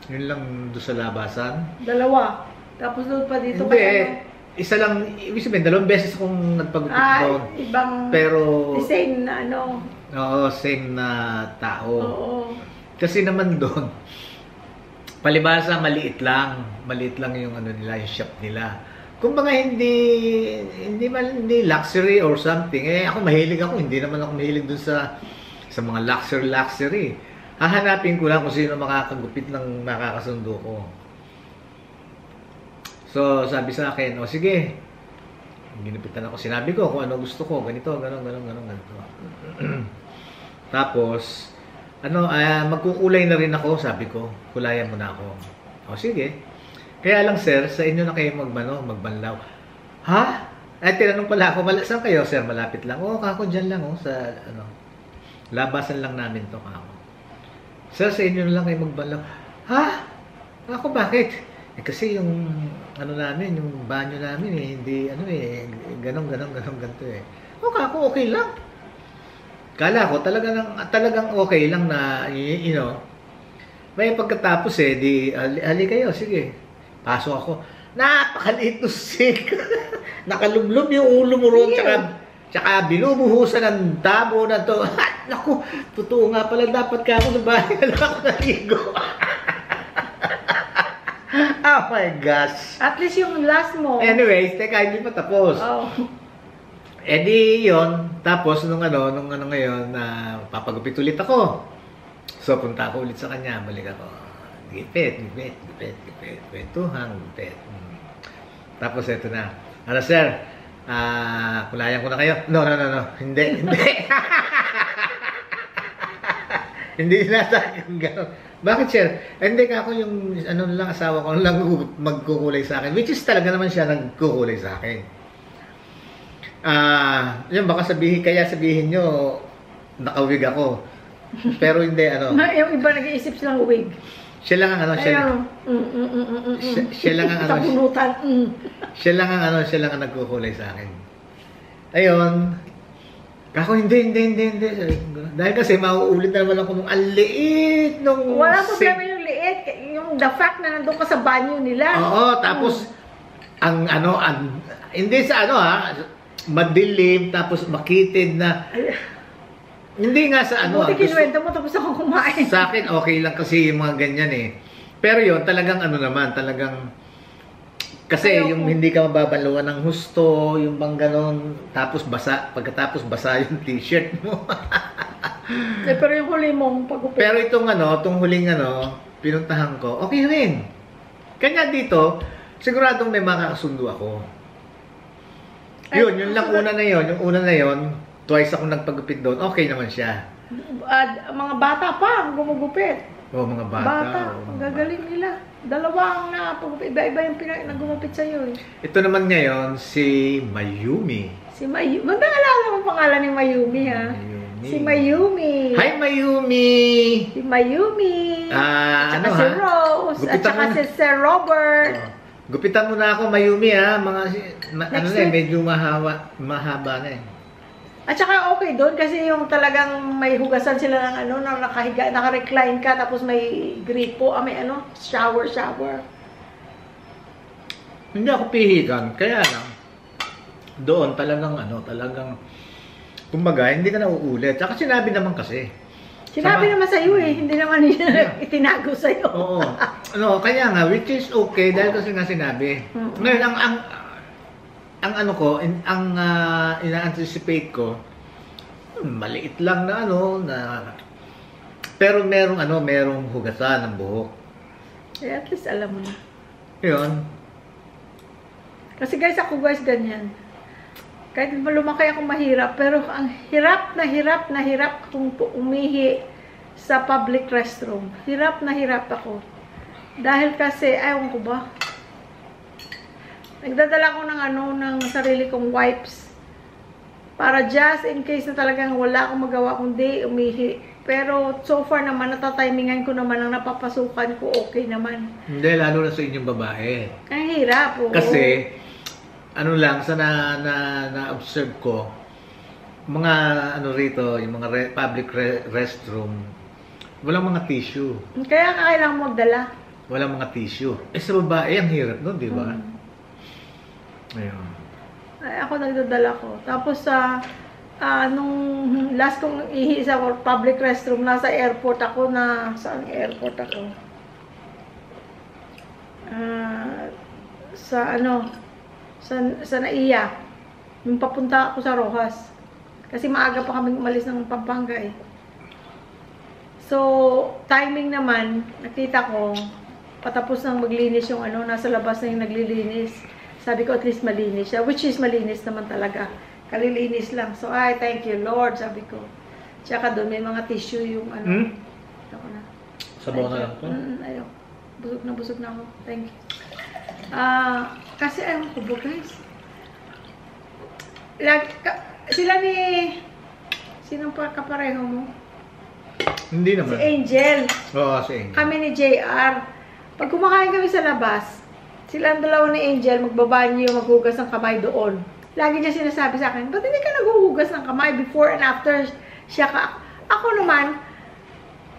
Speaker 2: Yun lang doon sa labasan.
Speaker 1: Dalawa. Tapos doon pa dito
Speaker 2: Hindi,
Speaker 1: ano.
Speaker 2: isa lang, ibig sabihin, 2 beses akong nagpagupit doon.
Speaker 1: Ibang,
Speaker 2: Pero,
Speaker 1: the same na ano.
Speaker 2: oo, same na tao.
Speaker 1: Oo.
Speaker 2: Kasi naman doon, palibasa maliit lang yung ano nila, yung shop nila. Kung mga hindi luxury or something, ako mahilig ako, hindi naman ako mahilig doon sa mga luxury. Hahanapin ko lang kung sino makakagupit ng makakasundo ko. So, sabi sa akin, o sige, ginupitan ako. Sinabi ko kung ano gusto ko, ganito, ganito. Tapos, magkukulay na rin ako, sabi ko. Kulayan mo na ako. O sige. Kaya lang sir, sa inyo na kayo magbanlaw. Ha? Ay, tinanong pala ako, saan kayo sir? Malapit lang. Oo, kako dyan lang, sa labasan lang namin to, kako. Sir, sa inyo na lang kayo magbanlaw. Ha? Ako, bakit? Kasi yung, namin, yung banyo namin, hindi, ganun, ganito eh. O, kako, okay lang. Kala ko, talagang okay lang na, may pagkatapos ali kayo, sige. Pasok ako, napakaliit no sink. Nakalumlum yung ulo mo ron, tsaka binubuhusan ng dabo na to. Naku, totoo nga pala, dapat ka ako sa bahay na lang ako naligo. Oh my gosh.
Speaker 1: At least yung last mo.
Speaker 2: Anyways, teka, hindi pa tapos.
Speaker 1: Oh.
Speaker 2: Di yun, tapos nung ngayon, papagupit ulit ako. So, punta ako ulit sa kanya, balik ako. Gipit. Kwentuhan, gipit. Tapos ito na. Ano sir, kulayan ko na kayo? No. Hindi. Hindi na sa gano'n. Bakit sir? Hindi ka ako yung asawa ko lang magkukulay sa akin. Which is talaga naman siya nagkukulay sa akin. Yun, baka sabihin nyo, nakawig ako. Pero hindi,
Speaker 1: Yung iba nag-iisip silang wig.
Speaker 2: Siya lang ang siya lang ang
Speaker 1: Tabunutan.
Speaker 2: Siya lang ang nagkukulay sa akin. Ayun. Kako, hindi. Dahil kasi mauulit na naman ako nung liit nung...
Speaker 1: Wala problema yung liit. Yung the fact na nandun ka sa banyo nila.
Speaker 2: Oo, tapos hindi sa madilim, tapos makitid na... Hindi nga sa
Speaker 1: Buti kinuwento mo tapos ako kumain.
Speaker 2: Sa akin, okay lang kasi yung mga ganyan eh. Pero yun, talagang talagang Kasi
Speaker 1: Ayoko.
Speaker 2: yung hindi ka mababaluan ng husto, yung bang ganon, tapos basa, pagkatapos basa yung t-shirt mo.
Speaker 1: Pero yung huli mong pagupit.
Speaker 2: Pero itong huling pinuntahan ko, okay rin. Kanya dito, siguradong may makakasundo ako. Yun, yung una na yun, twice ako nagpagupit doon, okay naman siya.
Speaker 1: Mga bata pa ang gumugupit.
Speaker 2: Oo, mga bata.
Speaker 1: Ang gagaling nila. Dalawa ang napagupit. Iba-iba yung nagumupit sa'yo eh.
Speaker 2: Ito naman ngayon, si Mayumi.
Speaker 1: Si Mayumi. Magdaalala mo pangalan ni Mayumi ha?
Speaker 2: Mayumi.
Speaker 1: Si Mayumi.
Speaker 2: Hi, Mayumi!
Speaker 1: Si Mayumi. At saka si Rose.
Speaker 2: Gupitan
Speaker 1: at saka
Speaker 2: mo
Speaker 1: si Sir Robert.
Speaker 2: Gupitan mo na ako, Mayumi ha.
Speaker 1: Next week.
Speaker 2: Medyo mahaba na eh.
Speaker 1: At saka okay doon kasi yung talagang may hugasan sila ng na nakahiga, naka-recline ka tapos may gripo, may shower.
Speaker 2: Hindi ako pihikan, kaya lang doon talagang kumbaga hindi ka na uulit. Tsaka sinabi naman kasi.
Speaker 1: Sinabi naman sa'yo eh, hindi naman niya itinago sa'yo.
Speaker 2: Oo. Kaya nga, which is okay dahil kasi nga sinabi. Ngayon, ang ina-anticipate ko, maliit lang na pero merong hugasan ng buhok.
Speaker 1: Eh, at least alam mo na.
Speaker 2: Yun.
Speaker 1: Kasi guys, ako ganyan. Kahit lumaki ako mahirap, pero ang hirap kung umihi sa public restroom. Hirap ako. Dahil kasi, ayaw ko ba? Nagdadala ko ng sarili kong wipes. Para just in case na talagang wala akong magawa kundi umihi. Pero so far naman, natatimingan ko naman ang napapasukan ko, okay naman.
Speaker 2: Hindi, lalo na sa inyong babae.
Speaker 1: Ang hirap, oo.
Speaker 2: Kasi, sa na-observe ko, mga rito, yung mga public restroom, walang mga tissue.
Speaker 1: Kaya kailangan mo magdala.
Speaker 2: Walang mga tissue. Sa babae, ang hirap nun, di ba? Ayun.
Speaker 1: Ay, ako nagdadala ko. Tapos nung last kong ihi sa public restroom, nasa airport ako saan airport ako? Sa Naiya. Yung papunta ako sa Rojas. Kasi maaga pa kami umalis ng Pampanga eh. So, timing naman, nakita ko, patapos nang maglinis yung nasa labas na yung naglilinis. Sabi ko, at least malinis siya. Which is malinis naman talaga. Kalilinis lang. So, thank you, Lord, sabi ko. Tsaka doon, may mga tissue yung Ako na.
Speaker 2: Sabaw na lang po?
Speaker 1: Ayaw. Busog na ako. Thank you. Kasi ayaw ko ba, guys? Sila ni... Sinong kapareho mo?
Speaker 2: Hindi naman.
Speaker 1: Si Angel.
Speaker 2: Oo, si Angel.
Speaker 1: Kami ni JR. Pag kumakain kami sa labas, sila ang dalawa ni Angel, magbabanyo, maghugas ng kamay doon. Lagi niya sinasabi sa akin, ba't hindi ka naghuhugas ng kamay before and after siya ka? Ako naman,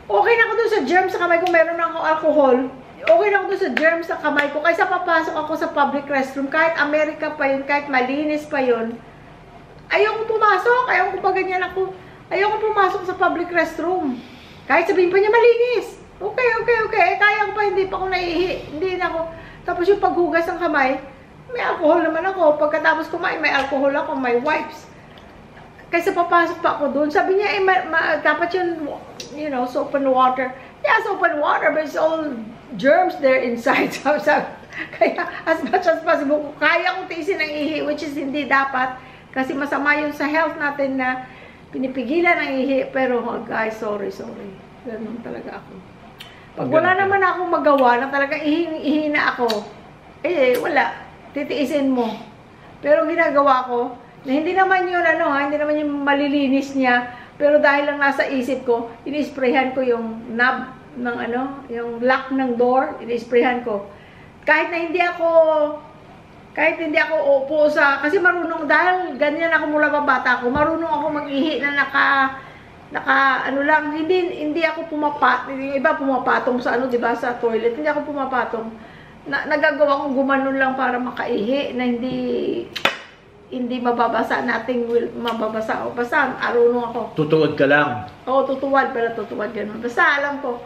Speaker 1: okay na ako dun sa germs sa kamay kung meron na akong alcohol. Okay na ako dun sa germs sa kamay ko. Kaysa papasok ako sa public restroom, kahit Amerika pa yun, kahit malinis pa yun, ayoko pumasok, ayoko pa ganyan ako. Ayoko pumasok sa public restroom. Kahit sabihin pa niya malinis. Okay. Kaya ko pa, hindi pa ako naihi. Hindi na ako. Tapos yung paghugas ng kamay, may alcohol naman ako. Pagkatapos kumain, may alcohol ako, may wipes. Kaysa papasok pa ako doon. Sabi niya, dapat yun, soap and water. Yeah, soap and water, but it's all germs there inside. Kaya, as much as possible, kaya kong tiisin ang ihi, which is hindi dapat. Kasi masama yun sa health natin na pinipigilan ang ihi. Pero, guys, sorry. Ganun talaga ako. Pag wala naman akong magawa na talagang ihi na ako, wala. Titiisin mo. Pero ginagawa ko, na hindi naman yun, hindi naman yung malilinis niya, pero dahil lang nasa isip ko, ini-sprayhan ko yung knob ng yung lock ng door, ini-sprayhan ko. Kahit hindi ako upo kasi marunong, dahil ganyan ako mula bata ko, marunong ako mag-ihi na hindi ako yung iba pumapatong sa di ba, sa toilet, hindi ako pumapatong. Nagagawa kong gumanon lang para makaihi na hindi mababasa, mababasa. Basta, arunong ako.
Speaker 2: Tutuwad ka lang.
Speaker 1: Oo, tutuwad, pero tutuwad ganun. Basta, alam ko,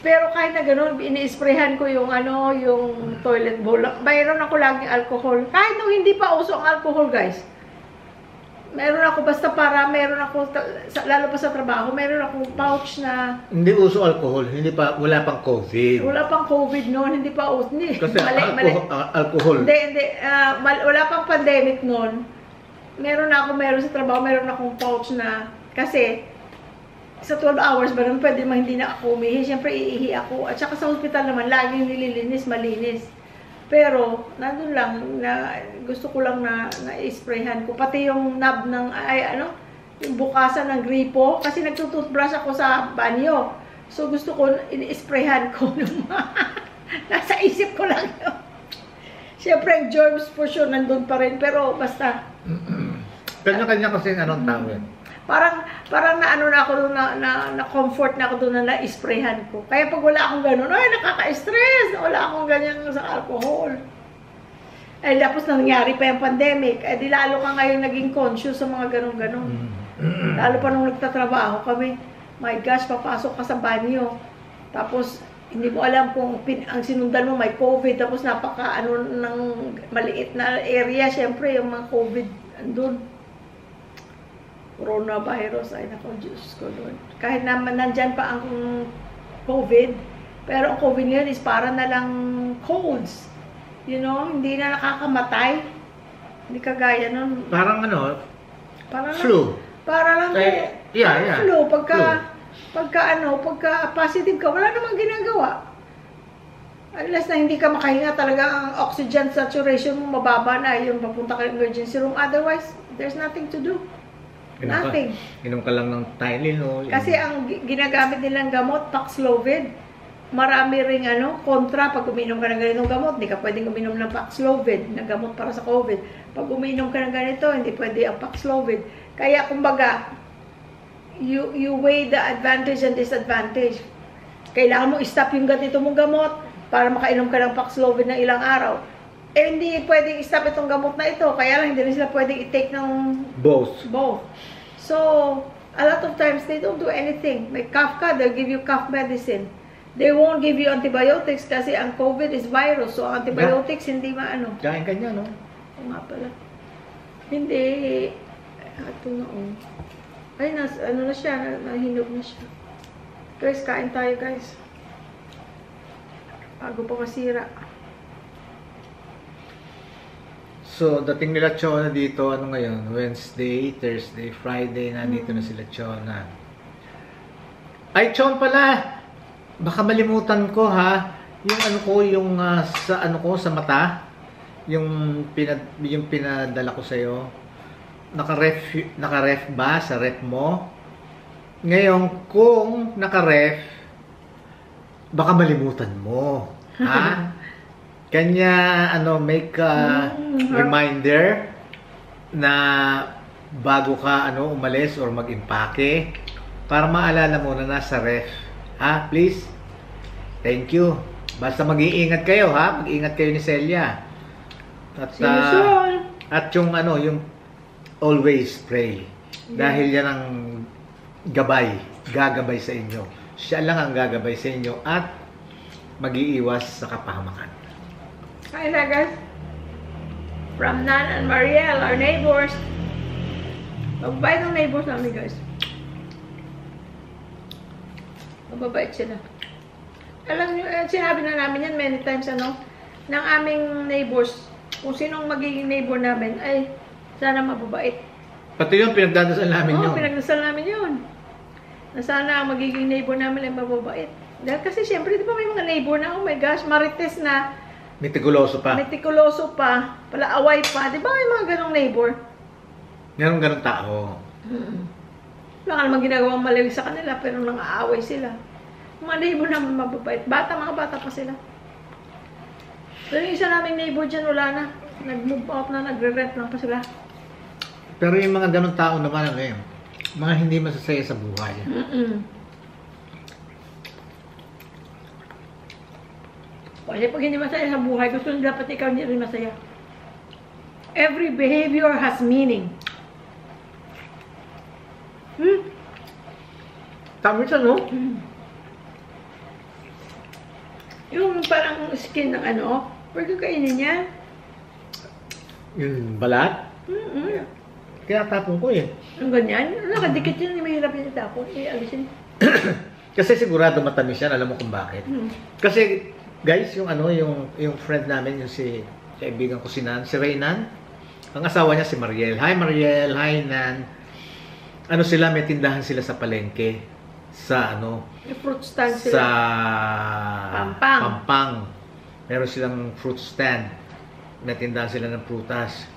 Speaker 1: Pero kahit na gano'n, ini-sprayhan ko yung yung toilet bowl. Mayroon ako laging alcohol. Kahit nung hindi pa uso ang alcohol, guys. Meron ako, basta para meron ako, lalo pa sa trabaho, meron akong pouch na...
Speaker 2: Hindi uso alcohol, wala pang COVID.
Speaker 1: Wala pang COVID noon, hindi pa uso.
Speaker 2: Kasi alcohol.
Speaker 1: Hindi. Wala pang pandemic noon. Meron sa trabaho, meron akong pouch na, kasi, sa 12 hours ba naman, pwede naman hindi na ako umihi. Siyempre, iihi ako. At saka sa hospital naman, laging nililinis, malinis. Pero, nandun lang, gusto ko lang na i-sprayhan ko. Pati yung knob ng, yung bukasan ng gripo. Kasi nagtutoothbrush ako sa banyo. So, gusto ko, i-sprayhan ko. Nasa isip ko lang yun. Siyempre, ang germs for sure, nandun pa rin. Pero, basta.
Speaker 2: Kanya-kanya kasi anong tawag.
Speaker 1: Parang na ako doon, na comfort na ako doon na na-sprayhan ko. Kaya pag wala akong ganun, ay nakaka-stress, wala akong ganyan sa alcohol. Eh, tapos nangyari pa yung pandemic, di lalo ka ngayon naging conscious sa mga ganun-ganun. Lalo pa nung nagtatrabaho kami, my gosh, papasok ka sa banyo. Tapos, hindi mo alam kung ang sinundan mo may COVID, tapos ng maliit na area, syempre yung mga COVID andun. Coronavirus, ay nako, Diyos ko Lord. Kahit naman nandyan pa ang COVID, pero ang COVID ngayon is para na lang colds. You know, hindi na nakakamatay. Hindi kagaya nun.
Speaker 2: Parang flu.
Speaker 1: Para lang flu. Pagka positive ka, wala namang ginagawa. Unless na hindi ka makahinga, talaga ang oxygen saturation mo mababa na, yung papunta ka ng emergency room. Otherwise, there's nothing to do. Nothing.
Speaker 2: Inom ka lang ng Tylenol.
Speaker 1: Kasi ang ginagamit nilang gamot, Paxlovid, marami ring kontra pag uminom ka ng ganitong gamot. Hindi ka pwedeng uminom ng Paxlovid na gamot para sa COVID. Pag uminom ka ng ganito, hindi pwede ang Paxlovid. Kaya kumbaga, you weigh the advantage and disadvantage. Kailangan mo i-stop yung ganito mong gamot para makainom ka ng Paxlovid ng ilang araw. Eh, hindi pwedeng i-stop itong gamot na ito. Kaya lang, hindi rin sila pwedeng i-take ng
Speaker 2: both.
Speaker 1: So, a lot of times, they don't do anything. May cough ka, they'll give you cough medicine. They won't give you antibiotics kasi ang COVID is virus. So, antibiotics, hindi maano.
Speaker 2: Kain ka niya, no?
Speaker 1: Oo nga pala. Hindi. Ito na, Ay, na siya, nahinog na siya. Guys, kain tayo, guys. Bago pa masira.
Speaker 2: So, dating nila Chona dito, ngayon? Wednesday, Thursday, Friday, nandito na sila Chona. Ay, Chon pala! Baka malimutan ko, ha? Yung sa mata, yung pinadala ko sa'yo. Naka-ref ba sa ref mo? Ngayon, kung naka-ref, baka malimutan mo. Ha? Kanya, make a reminder na bago ka, umalis or mag-impake para maalala mo na nasa ref. Ha? Please? Thank you. Basta mag-iingat kayo, ha? Mag-iingat kayo ni Celia. At yung, yung always pray. Dahil yan ang gagabay sa inyo. Siya lang ang gagabay sa inyo at mag-iiwas sa kapahamakan.
Speaker 1: Hi na, guys. From Nan and Mariel, our neighbors. Mababait ng neighbors namin, guys. Mababait sila. Alam nyo, sinabi na namin yan many times, ng aming neighbors, kung sinong magiging neighbor namin, ay sana mababait.
Speaker 2: Pati yun, pinagdadasal namin yun.
Speaker 1: Oo, pinagdasal namin yun. Na sana ang magiging neighbor namin ay mababait. Dahil kasi syempre, di ba may mga neighbor na, oh my gosh, marites na,
Speaker 2: Mitikuloso pa.
Speaker 1: Palaaway pa. Di ba may mga ganong neighbor?
Speaker 2: Ganong tao.
Speaker 1: Wala ka namang ginagawang mali sa kanila, pero nang-aaway sila. Mga neighbor naman mababait. Mga bata pa sila. So yung isa naming neighbor dyan, wala na. Nag-move out na, nagre-rent lang pa sila.
Speaker 2: Pero yung mga ganong tao naman, mga hindi masasaya sa buhay.
Speaker 1: Kasi pag hindi masaya sa buhay, gusto nyo dapat ikaw hindi rin masaya. Every behavior has meaning.
Speaker 2: Tama siya, no?
Speaker 1: Yung parang skin ng ano, pwede kainin niya.
Speaker 2: Yung balat? Kaya tapon ko eh.
Speaker 1: Ang ganyan? Nakadikit yun, mahirap yun itapon. Alisin.
Speaker 2: Kasi sigurado matamis yan, alam mo kung bakit. Kasi guys, yung ano, yung friend namin, yung si kaibigan ko si Nan, si Reynan, ang asawa niya si Mariel. Hi Mariel, hi Nan. Ano sila, may tindahan sila sa palengke. Sa ano?
Speaker 1: May fruit stand sila.
Speaker 2: Sa
Speaker 1: Pampang.
Speaker 2: Pampang. Meron silang fruit stand. May tindahan sila ng prutas.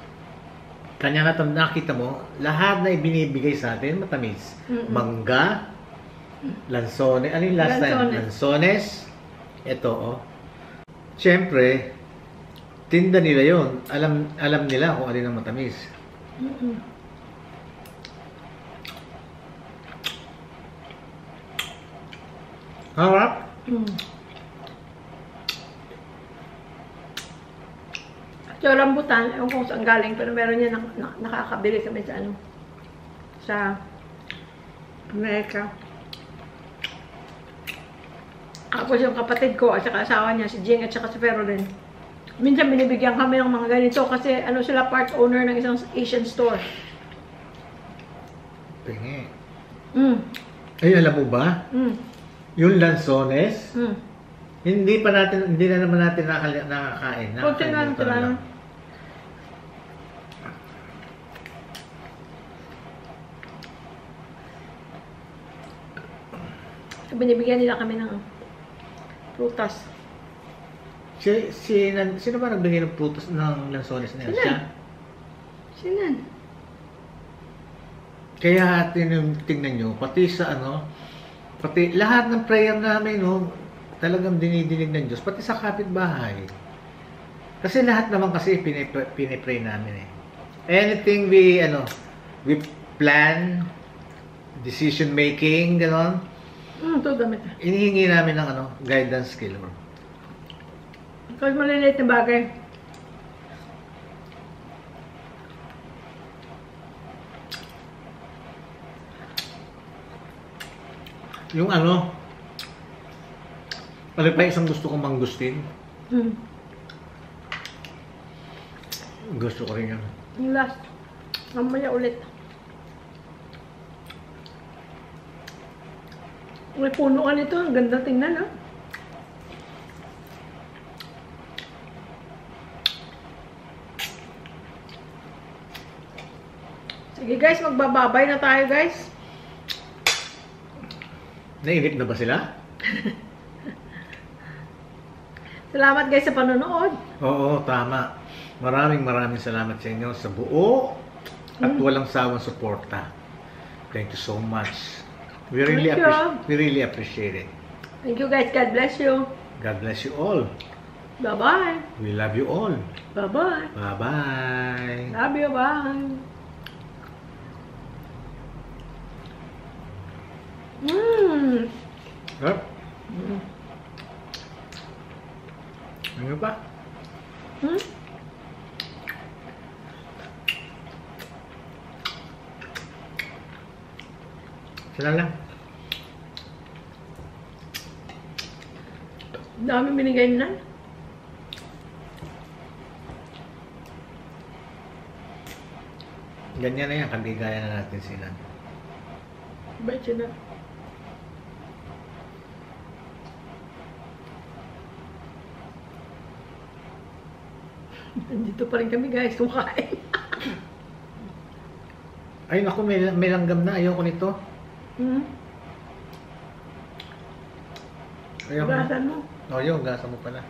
Speaker 2: Kanya nga nakita mo, lahat na ibinibigay sa atin, matamis. Mangga, lansones, ano yung last time? Lansones. Ito, oh. Siyempre, tinda nila yon. Alam nila kung alin ang matamis. Harap?
Speaker 1: So, rambutan, ewan kung saan galing, pero meron niya nakakabili kami sa ano, sa Amerika. Tapos yung kapatid ko at saka asawa niya, si Jing at saka si Ferolyn. Minsan binibigyan kami ng mga ganito kasi ano sila part owner ng isang Asian store.
Speaker 2: Pingi. Ay, alam mo ba? Yung lansones, hindi na naman natin nakakain.
Speaker 1: Kunti lang. Binibigyan nila kami ng prutas.
Speaker 2: Sino ba nagbigay ng prutas ng lansones na yan? Siya?
Speaker 1: Sinan.
Speaker 2: Kaya tingnan nyo, pati sa ano, pati lahat ng prayer namin, no, talagang dinidinig ng Diyos, pati sa kapitbahay. Kasi lahat naman kasi pinipray namin eh. Anything we plan, decision making, gano'n,
Speaker 1: Ito damit.
Speaker 2: inihingi namin ng guidance kay Lord.
Speaker 1: Kahit maliliit na bagay.
Speaker 2: Yung ano pa isang gusto kong mangustin. Gusto ko rin yan.
Speaker 1: Yung last. Mamaya ulit. May puno ka nito. Ang ganda tingnan, ha? Sige guys, magbababay na tayo guys.
Speaker 2: Nainip na ba sila?
Speaker 1: Salamat guys sa panonood.
Speaker 2: Oo, tama. Maraming salamat sa inyo sa buo at walang sawang suporta. Thank you so much. We really appreciate it.
Speaker 1: Thank you guys. God bless you.
Speaker 2: God bless you all.
Speaker 1: Bye-bye.
Speaker 2: We love you all.
Speaker 1: Bye-bye.
Speaker 2: Bye-bye.
Speaker 1: Love you. Bye.
Speaker 2: Huh? Ano ba? Sila lang.
Speaker 1: Dami binigay na.
Speaker 2: Ganyan na yan, kabigaya na natin sila.
Speaker 1: Bait siya na. Nandito pa rin kami guys, kumakain.
Speaker 2: Ay naku, may langgam na. Ayoko nito. Ayoko.
Speaker 1: Gasan mo.
Speaker 2: O yun, gasan mo pala.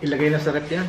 Speaker 2: Ilagay na sa rep yan.